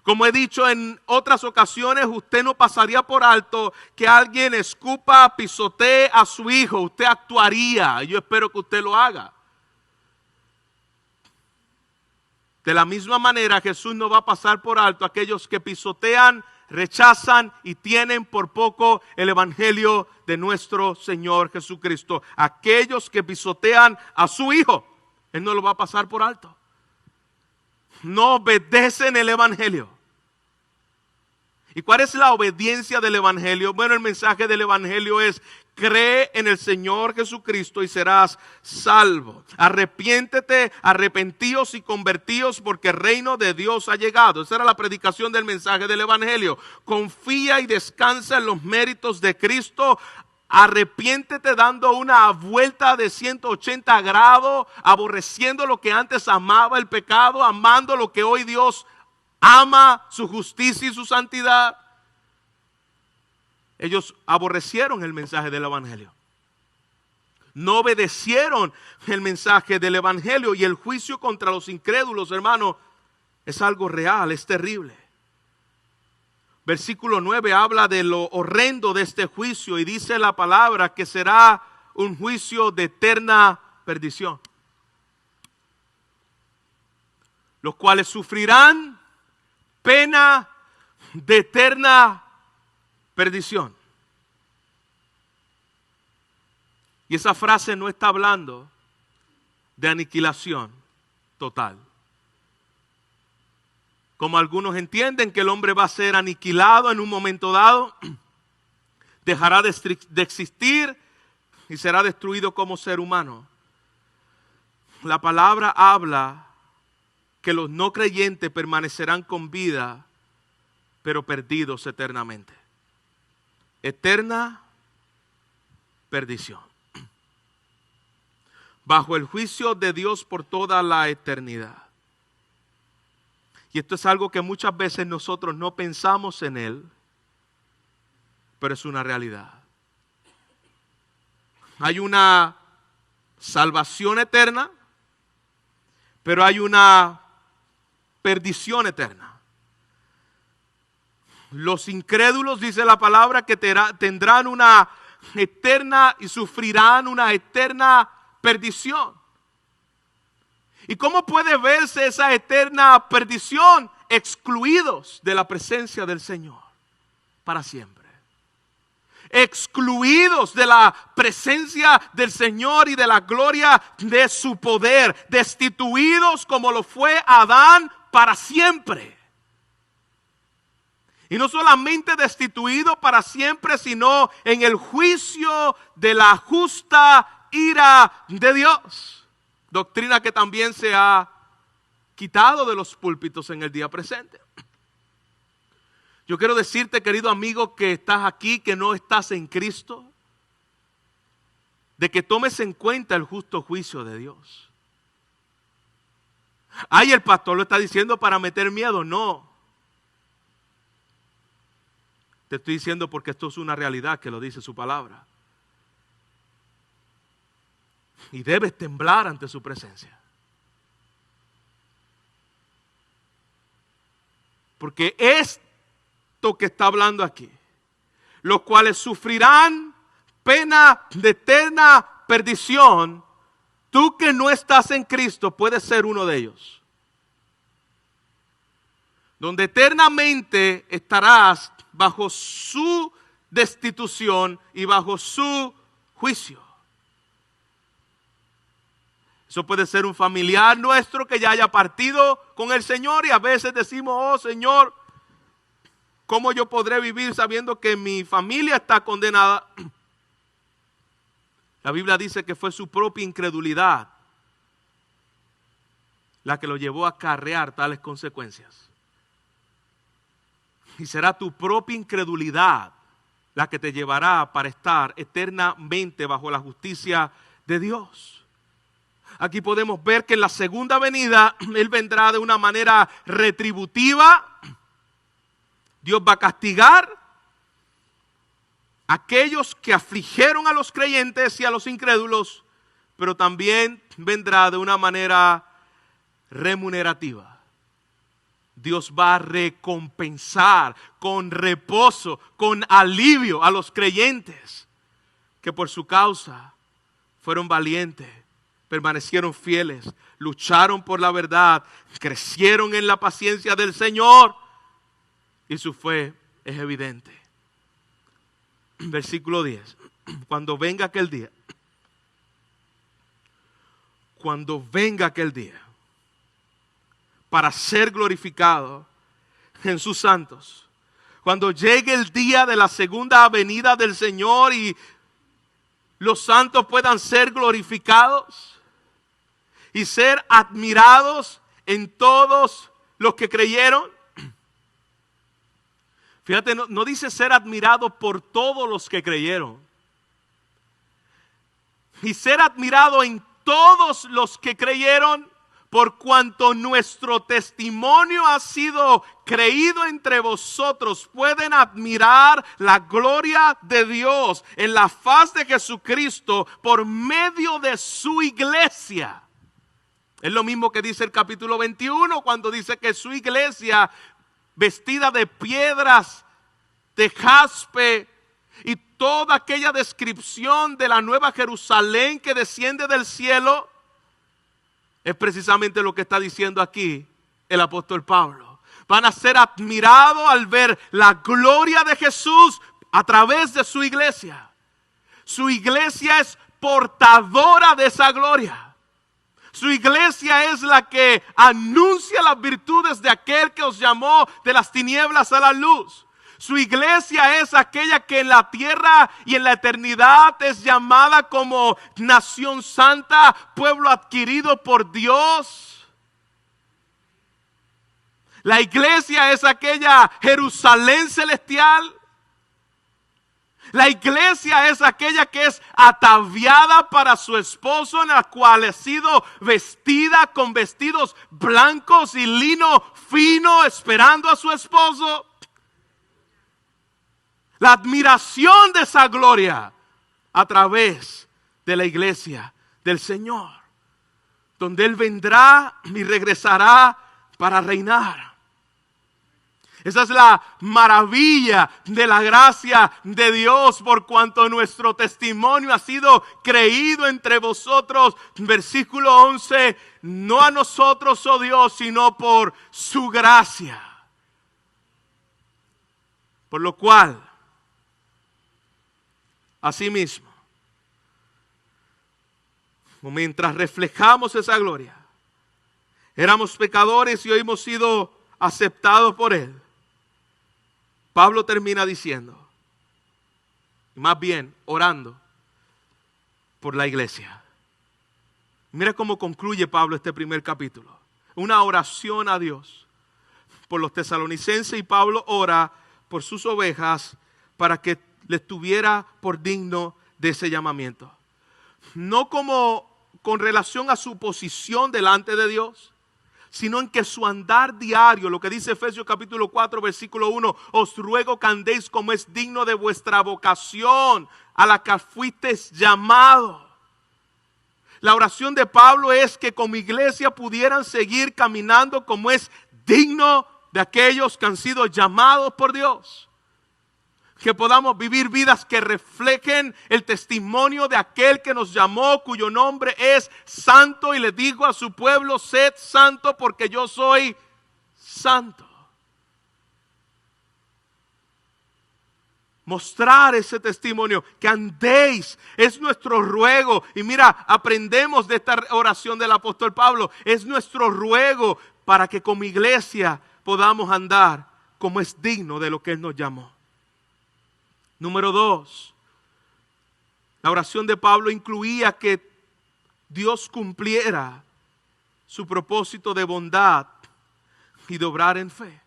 Como he dicho en otras ocasiones, usted no pasaría por alto que alguien escupa, pisotee a su hijo. Usted actuaría. Yo espero que usted lo haga. De la misma manera, Jesús no va a pasar por alto a aquellos que pisotean, rechazan y tienen por poco el evangelio de nuestro Señor Jesucristo. Aquellos que pisotean a su Hijo, Él no lo va a pasar por alto. No obedecen el evangelio. ¿Y cuál es la obediencia del evangelio? Bueno, el mensaje del evangelio es: cree en el Señor Jesucristo y serás salvo. Arrepiéntete, arrepentíos y convertíos, porque el reino de Dios ha llegado. Esa era la predicación del mensaje del evangelio. Confía y descansa en los méritos de Cristo. Arrepiéntete dando una vuelta de 180 grados, aborreciendo lo que antes amaba, el pecado, amando lo que hoy Dios ama, su justicia y su santidad. Ellos aborrecieron el mensaje del evangelio. no obedecieron el mensaje del evangelio, y el juicio contra los incrédulos, hermano, es algo real, es terrible. Versículo 9 habla de lo horrendo de este juicio y dice la palabra que será un juicio de eterna perdición. Los cuales sufrirán pena de eterna perdición. Y esa frase no está hablando de aniquilación total. Como algunos entienden que el hombre va a ser aniquilado en un momento dado, dejará de existir y será destruido como ser humano. La palabra habla que los no creyentes permanecerán con vida, pero perdidos eternamente. Eterna perdición. Bajo el juicio de Dios por toda la eternidad. Y esto es algo que muchas veces nosotros no pensamos en él, pero es una realidad. Hay una salvación eterna, pero hay una perdición eterna. Los incrédulos, dice la palabra, que tendrán una eterna y sufrirán una eterna perdición. ¿Y cómo puede verse esa eterna perdición? Excluidos de la presencia del Señor para siempre. Excluidos de la presencia del Señor y de la gloria de su poder. Destituidos como lo fue Adán para siempre. Y no solamente destituido para siempre, sino en el juicio de la justa ira de Dios. Doctrina que también se ha quitado de los púlpitos en el día presente. Yo quiero decirte, querido amigo, que estás aquí, que no estás en Cristo, de que tomes en cuenta el justo juicio de Dios. Ay, el pastor lo está diciendo para meter miedo. No. Te estoy diciendo porque esto es una realidad que lo dice su palabra. Y debes temblar ante su presencia. Porque esto que está hablando aquí, los cuales sufrirán pena de eterna perdición, tú que no estás en Cristo puedes ser uno de ellos. Donde eternamente estarás bajo su destitución y bajo su juicio. Eso puede ser un familiar nuestro que ya haya partido con el Señor y a veces decimos, oh Señor, ¿cómo yo podré vivir sabiendo que mi familia está condenada? La Biblia dice que fue su propia incredulidad la que lo llevó a acarrear tales consecuencias. Y será tu propia incredulidad la que te llevará para estar eternamente bajo la justicia de Dios. Aquí podemos ver que en la segunda venida Él vendrá de una manera retributiva. Dios va a castigar a aquellos que afligieron a los creyentes y a los incrédulos, pero también vendrá de una manera remunerativa. Dios va a recompensar con reposo, con alivio a los creyentes que por su causa fueron valientes, permanecieron fieles, lucharon por la verdad, crecieron en la paciencia del Señor y su fe es evidente. Versículo 10. Cuando venga aquel día, para ser glorificado en sus santos, cuando llegue el día de la segunda venida del Señor y los santos puedan ser glorificados y ser admirados en todos los que creyeron. Fíjate, no dice ser admirado por todos los que creyeron. Y ser admirado en todos los que creyeron por cuanto nuestro testimonio ha sido creído entre vosotros, pueden admirar la gloria de Dios en la faz de Jesucristo por medio de su iglesia. Es lo mismo que dice el capítulo 21 cuando dice que su iglesia, vestida de piedras, de jaspe y toda aquella descripción de la nueva Jerusalén que desciende del cielo, es precisamente lo que está diciendo aquí el apóstol Pablo. Van a ser admirados al ver la gloria de Jesús a través de su iglesia. Su iglesia es portadora de esa gloria. Su iglesia es la que anuncia las virtudes de aquel que os llamó de las tinieblas a la luz. Su iglesia es aquella que en la tierra y en la eternidad es llamada como nación santa, pueblo adquirido por Dios. La iglesia es aquella Jerusalén celestial. La iglesia es aquella que es ataviada para su esposo, en la cual ha sido vestida con vestidos blancos y lino fino, esperando a su esposo. La admiración de esa gloria a través de la iglesia del Señor, donde Él vendrá y regresará para reinar. Esa es la maravilla de la gracia de Dios, por cuanto nuestro testimonio ha sido creído entre vosotros. Versículo 11, no a nosotros, oh Dios, sino por su gracia. Por lo cual, asimismo, mientras reflejamos esa gloria, éramos pecadores y hoy hemos sido aceptados por Él. Pablo termina diciendo, más bien orando por la iglesia. Mira cómo concluye Pablo este primer capítulo. Una oración a Dios por los tesalonicenses, y Pablo ora por sus ovejas para que les tuviera por digno de ese llamamiento. No como con relación a su posición delante de Dios, sino en que su andar diario, lo que dice Efesios capítulo 4 versículo 1, os ruego que andéis como es digno de vuestra vocación a la que fuisteis llamados. La oración de Pablo es que como iglesia pudieran seguir caminando como es digno de aquellos que han sido llamados por Dios. Que podamos vivir vidas que reflejen el testimonio de aquel que nos llamó, cuyo nombre es santo, y le dijo a su pueblo, sed santo porque yo soy santo. Mostrar ese testimonio, que andéis, es nuestro ruego. Y mira, aprendemos de esta oración del apóstol Pablo, es nuestro ruego para que como iglesia podamos andar como es digno de lo que Él nos llamó. Número 2, la oración de Pablo incluía que Dios cumpliera su propósito de bondad y de obrar en fe.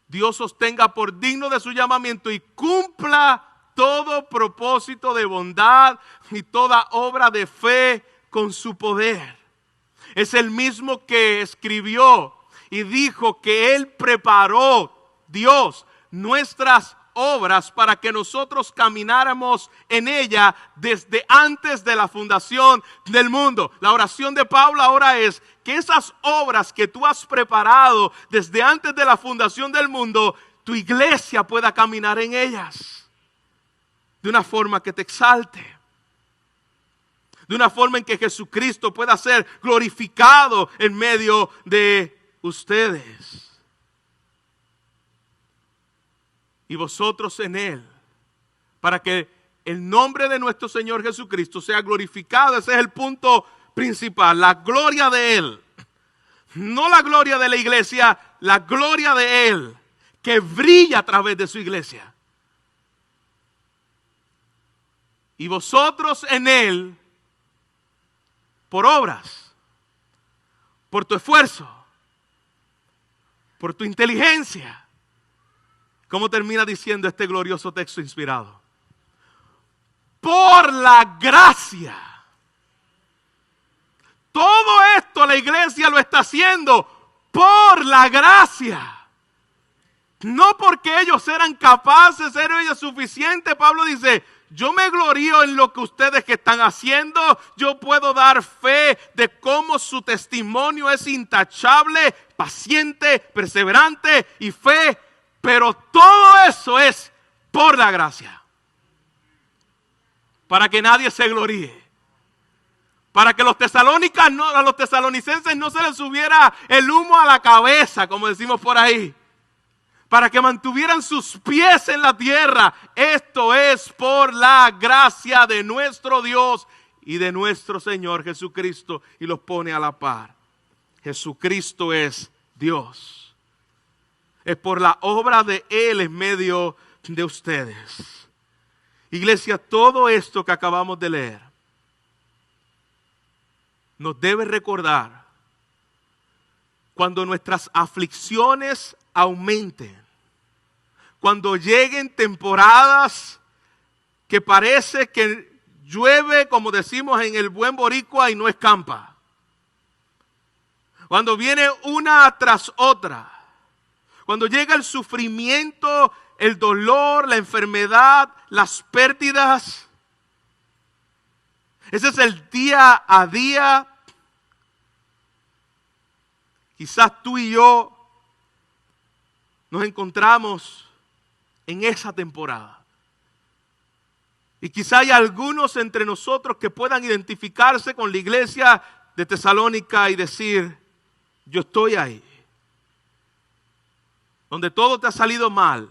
Dios os tenga por digno de su llamamiento y cumpla todo propósito de bondad y toda obra de fe con su poder. Es el mismo que escribió y dijo que Él preparó, Dios, nuestras obras para que nosotros camináramos en ella desde antes de la fundación del mundo. La oración de Pablo ahora es que esas obras que tú has preparado desde antes de la fundación del mundo, tu iglesia pueda caminar en ellas de una forma que te exalte, de una forma en que Jesucristo pueda ser glorificado en medio de ustedes. Y vosotros en Él, para que el nombre de nuestro Señor Jesucristo sea glorificado. Ese es el punto principal, la gloria de Él. No la gloria de la iglesia, la gloria de Él, que brilla a través de su iglesia. Y vosotros en Él, por obras, por tu esfuerzo, por tu inteligencia. ¿Cómo termina diciendo este glorioso texto inspirado? Por la gracia Todo esto la iglesia lo está haciendo por la gracia. No porque ellos eran capaces, eran ellos suficientes. Pablo dice, yo me glorío en lo que ustedes que están haciendo. Yo puedo dar fe de cómo su testimonio es intachable, paciente, perseverante y fe. Pero todo eso es por la gracia. Para que nadie se gloríe. Para que a los tesalonicenses no se les subiera el humo a la cabeza, como decimos por ahí. Para que mantuvieran sus pies en la tierra. Esto es por la gracia de nuestro Dios y de nuestro Señor Jesucristo. Y los pone a la par. Jesucristo es Dios. Es por la obra de Él en medio de ustedes. Iglesia, todo esto que acabamos de leer nos debe recordar cuando nuestras aflicciones aumenten, cuando lleguen temporadas que parece que llueve, como decimos en el buen boricua, y no escampa. Cuando viene una tras otra, cuando llega el sufrimiento, el dolor, la enfermedad, las pérdidas. Ese es el día a día. Quizás tú y yo nos encontramos en esa temporada. Y quizá hay algunos entre nosotros que puedan identificarse con la iglesia de Tesalónica y decir, yo estoy ahí. Donde todo te ha salido mal.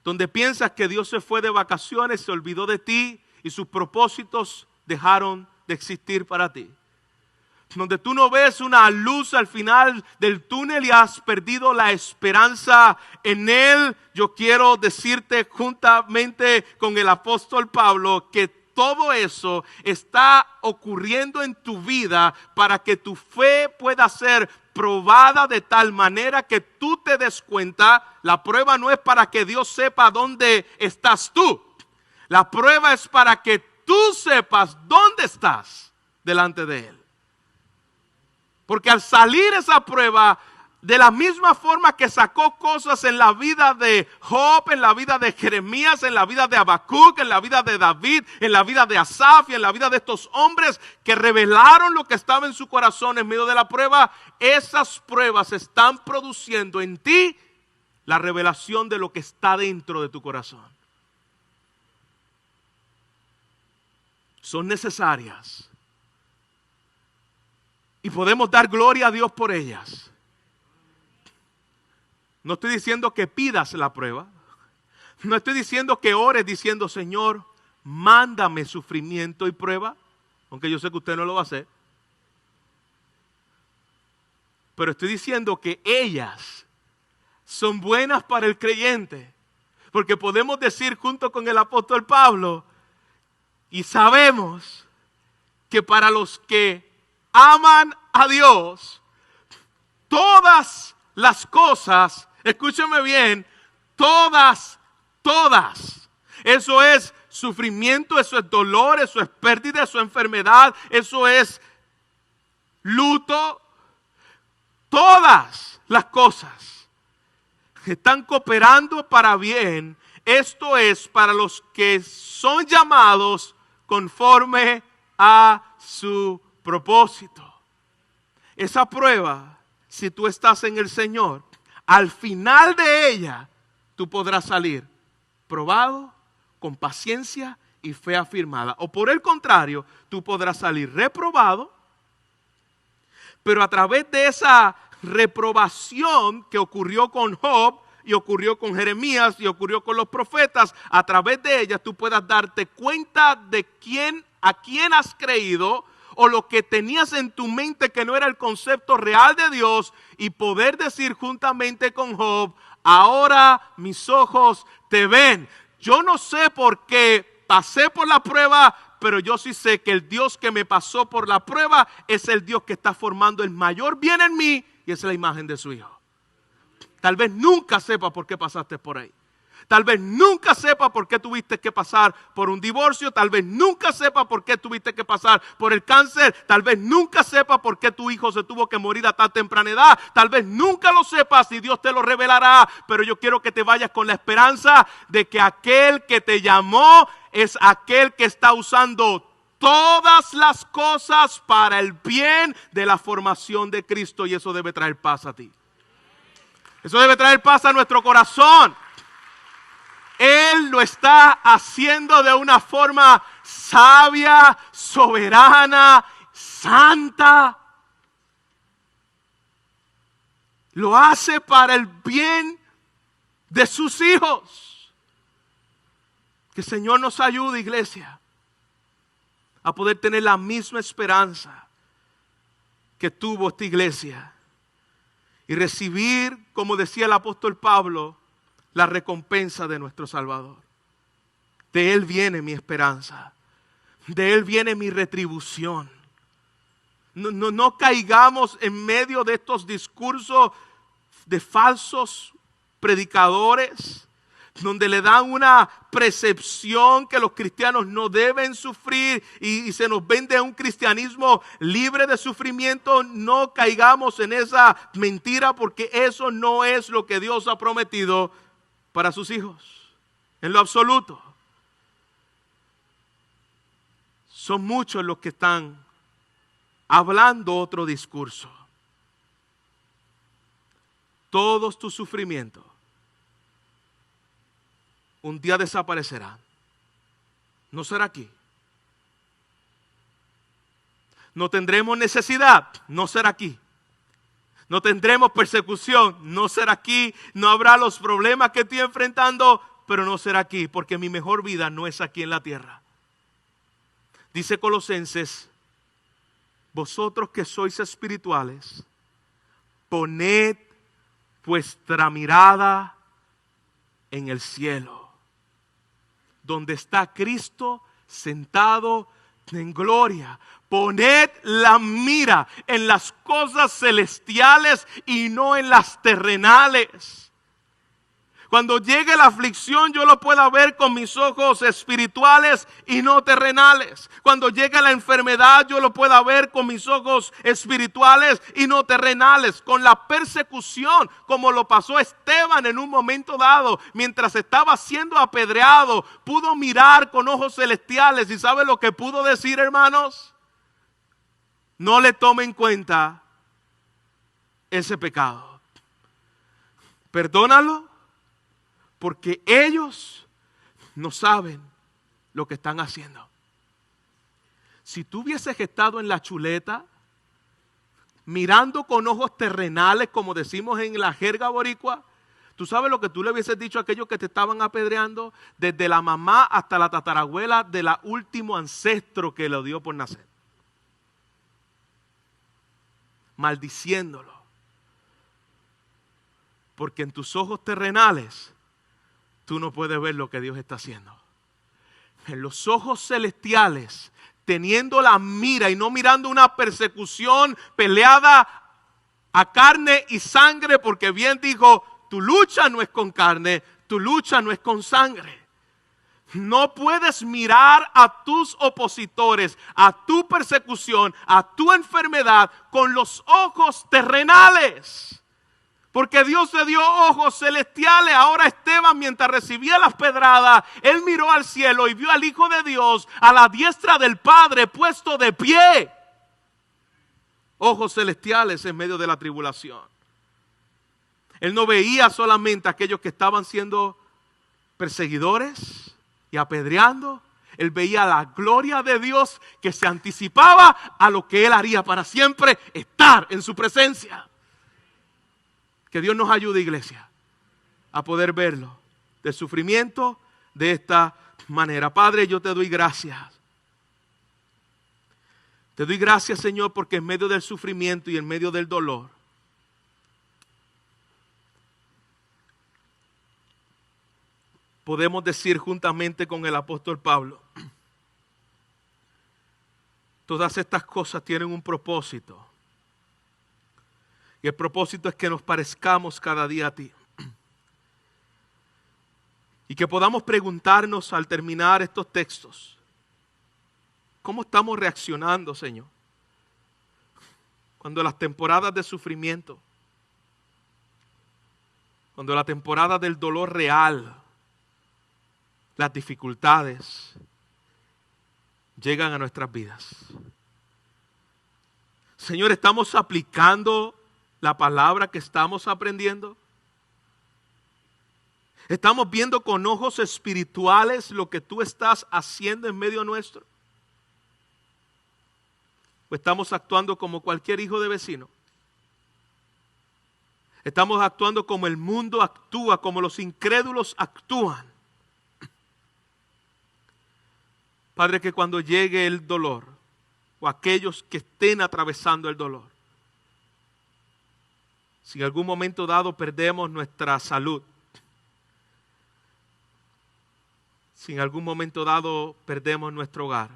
Donde piensas que Dios se fue de vacaciones, se olvidó de ti y sus propósitos dejaron de existir para ti. Donde tú no ves una luz al final del túnel y has perdido la esperanza en Él. Yo quiero decirte juntamente con el apóstol Pablo que todo eso está ocurriendo en tu vida para que tu fe pueda ser probada de tal manera que tú te des cuenta. La prueba no es para que Dios sepa dónde estás tú. La prueba es para que tú sepas dónde estás delante de Él. Porque al salir esa prueba, de la misma forma que sacó cosas en la vida de Job, en la vida de Jeremías, en la vida de Habacuc, en la vida de David, en la vida de Asaf y en la vida de estos hombres que revelaron lo que estaba en su corazón en medio de la prueba, esas pruebas están produciendo en ti la revelación de lo que está dentro de tu corazón. Son necesarias. Y podemos dar gloria a Dios por ellas. No estoy diciendo que pidas la prueba. No estoy diciendo que ores diciendo, Señor, mándame sufrimiento y prueba. Aunque yo sé que usted no lo va a hacer. Pero estoy diciendo que ellas son buenas para el creyente. Porque podemos decir junto con el apóstol Pablo, y sabemos que para los que aman a Dios, todas las cosas, escúchame bien, todas, eso es sufrimiento, eso es dolor, eso es pérdida, eso es enfermedad, eso es luto, todas las cosas están cooperando para bien. Esto es para los que son llamados conforme a su propósito. Esa prueba, si tú estás en el Señor, al final de ella, tú podrás salir probado, con paciencia y fe afirmada. O por el contrario, tú podrás salir reprobado, pero a través de esa reprobación que ocurrió con Job, y ocurrió con Jeremías, y ocurrió con los profetas, a través de ella tú puedas darte cuenta de a quién has creído, o lo que tenías en tu mente que no era el concepto real de Dios, y poder decir juntamente con Job, ahora mis ojos te ven. Yo no sé por qué pasé por la prueba, pero yo sí sé que el Dios que me pasó por la prueba es el Dios que está formando el mayor bien en mí, y es la imagen de su Hijo. Tal vez nunca sepa por qué pasaste por ahí. Tal vez nunca sepa por qué tuviste que pasar por un divorcio. Tal vez nunca sepa por qué tuviste que pasar por el cáncer. Tal vez nunca sepa por qué tu hijo se tuvo que morir a tan temprana edad. Tal vez nunca lo sepas y Dios te lo revelará. Pero yo quiero que te vayas con la esperanza de que aquel que te llamó es aquel que está usando todas las cosas para el bien de la formación de Cristo. Y eso debe traer paz a ti. Eso debe traer paz a nuestro corazón. Él lo está haciendo de una forma sabia, soberana, santa. Lo hace para el bien de sus hijos. Que el Señor nos ayude, iglesia, a poder tener la misma esperanza que tuvo esta iglesia y recibir, como decía el apóstol Pablo, la recompensa de nuestro Salvador. De Él viene mi esperanza. De Él viene mi retribución. No caigamos en medio de estos discursos de falsos predicadores, donde le dan una percepción que los cristianos no deben sufrir y se nos vende un cristianismo libre de sufrimiento. No caigamos en esa mentira, porque eso no es lo que Dios ha prometido para sus hijos, en lo absoluto. Son muchos los que están hablando otro discurso. Todos tus sufrimientos un día desaparecerán. No será aquí. No tendremos necesidad. No será aquí. No tendremos persecución, no será aquí. No habrá los problemas que estoy enfrentando, pero no será aquí, porque mi mejor vida no es aquí en la tierra. Dice Colosenses: vosotros que sois espirituales, poned vuestra mirada en el cielo, donde está Cristo sentado en gloria. Poned la mira en las cosas celestiales y no en las terrenales. Cuando llegue la aflicción, yo lo pueda ver con mis ojos espirituales y no terrenales. Cuando llegue la enfermedad, yo lo pueda ver con mis ojos espirituales y no terrenales. Con la persecución, como lo pasó Esteban en un momento dado, mientras estaba siendo apedreado, pudo mirar con ojos celestiales. ¿Y sabe lo que pudo decir, hermanos? No le tome en cuenta ese pecado. Perdónalo, porque ellos no saben lo que están haciendo. Si tú hubieses estado en la chuleta, mirando con ojos terrenales, como decimos en la jerga boricua, ¿tú sabes lo que tú le hubieses dicho a aquellos que te estaban apedreando? Desde la mamá hasta la tatarabuela de la último ancestro que lo dio por nacer. Maldiciéndolo. Porque en tus ojos terrenales tú no puedes ver lo que Dios está haciendo. En los ojos celestiales, teniendo la mira y no mirando una persecución peleada a carne y sangre, porque bien dijo, tu lucha no es con carne, tu lucha no es con sangre. No puedes mirar a tus opositores, a tu persecución, a tu enfermedad con los ojos terrenales. Porque Dios te dio ojos celestiales. Ahora Esteban, mientras recibía las pedradas, él miró al cielo y vio al Hijo de Dios a la diestra del Padre puesto de pie. Ojos celestiales en medio de la tribulación. Él no veía solamente a aquellos que estaban siendo perseguidores y apedreando. Él veía la gloria de Dios que se anticipaba a lo que él haría para siempre, estar en su presencia. Que Dios nos ayude, iglesia, a poder verlo, del sufrimiento de esta manera. Padre, yo te doy gracias. Te doy gracias, Señor, porque en medio del sufrimiento y en medio del dolor, podemos decir juntamente con el apóstol Pablo, todas estas cosas tienen un propósito. Y el propósito es que nos parezcamos cada día a ti. Y que podamos preguntarnos al terminar estos textos, ¿cómo estamos reaccionando, Señor? Cuando las temporadas de sufrimiento, cuando la temporada del dolor real, las dificultades llegan a nuestras vidas. Señor, ¿estamos aplicando la palabra que estamos aprendiendo? ¿Estamos viendo con ojos espirituales lo que tú estás haciendo en medio nuestro? ¿O estamos actuando como cualquier hijo de vecino? Estamos actuando como el mundo actúa, como los incrédulos actúan. Padre, que cuando llegue el dolor, o aquellos que estén atravesando el dolor, si en algún momento dado perdemos nuestra salud, si en algún momento dado perdemos nuestro hogar,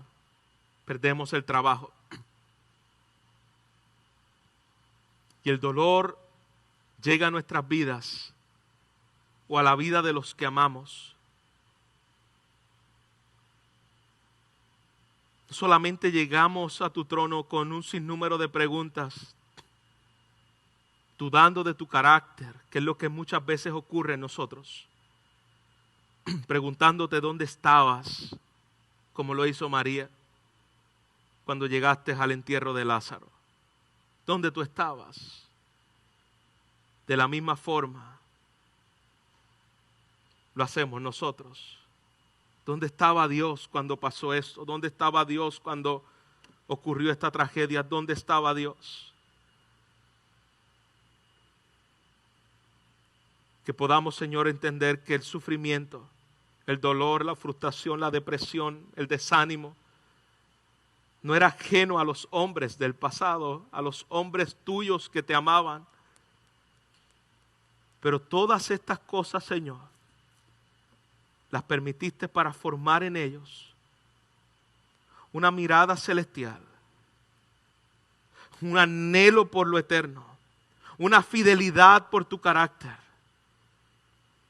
perdemos el trabajo, y el dolor llega a nuestras vidas o a la vida de los que amamos, no solamente llegamos a tu trono con un sinnúmero de preguntas, dudando de tu carácter, que es lo que muchas veces ocurre en nosotros, preguntándote dónde estabas, como lo hizo María cuando llegaste al entierro de Lázaro. ¿Dónde tú estabas? De la misma forma lo hacemos nosotros. ¿Dónde estaba Dios cuando pasó esto? ¿Dónde estaba Dios cuando ocurrió esta tragedia? ¿Dónde estaba Dios? Que podamos, Señor, entender que el sufrimiento, el dolor, la frustración, la depresión, el desánimo, no era ajeno a los hombres del pasado, a los hombres tuyos que te amaban. Pero todas estas cosas, Señor, las permitiste para formar en ellos una mirada celestial, un anhelo por lo eterno, una fidelidad por tu carácter.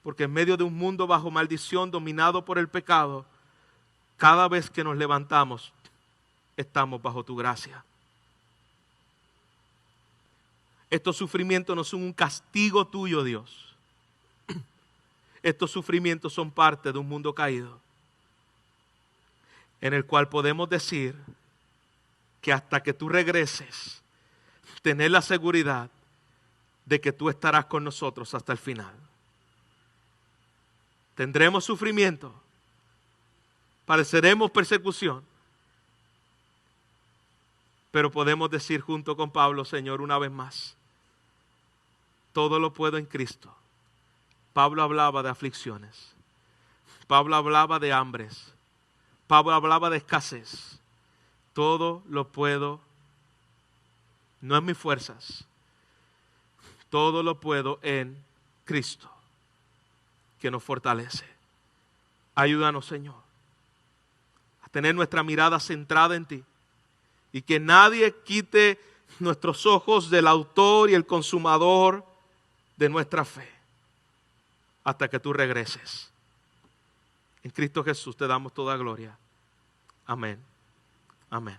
Porque en medio de un mundo bajo maldición, dominado por el pecado, cada vez que nos levantamos, estamos bajo tu gracia. Estos sufrimientos no son un castigo tuyo, Dios. Estos sufrimientos son parte de un mundo caído, en el cual podemos decir que hasta que tú regreses, tener la seguridad de que tú estarás con nosotros hasta el final. Tendremos sufrimiento, padeceremos persecución, pero podemos decir junto con Pablo, Señor, una vez más, todo lo puedo en Cristo. Pablo hablaba de aflicciones, Pablo hablaba de hambres, Pablo hablaba de escasez. Todo lo puedo, no en mis fuerzas, todo lo puedo en Cristo, que nos fortalece. Ayúdanos, Señor, a tener nuestra mirada centrada en ti y que nadie quite nuestros ojos del autor y el consumador de nuestra fe hasta que tú regreses. En Cristo Jesús te damos toda gloria. Amén. Amén.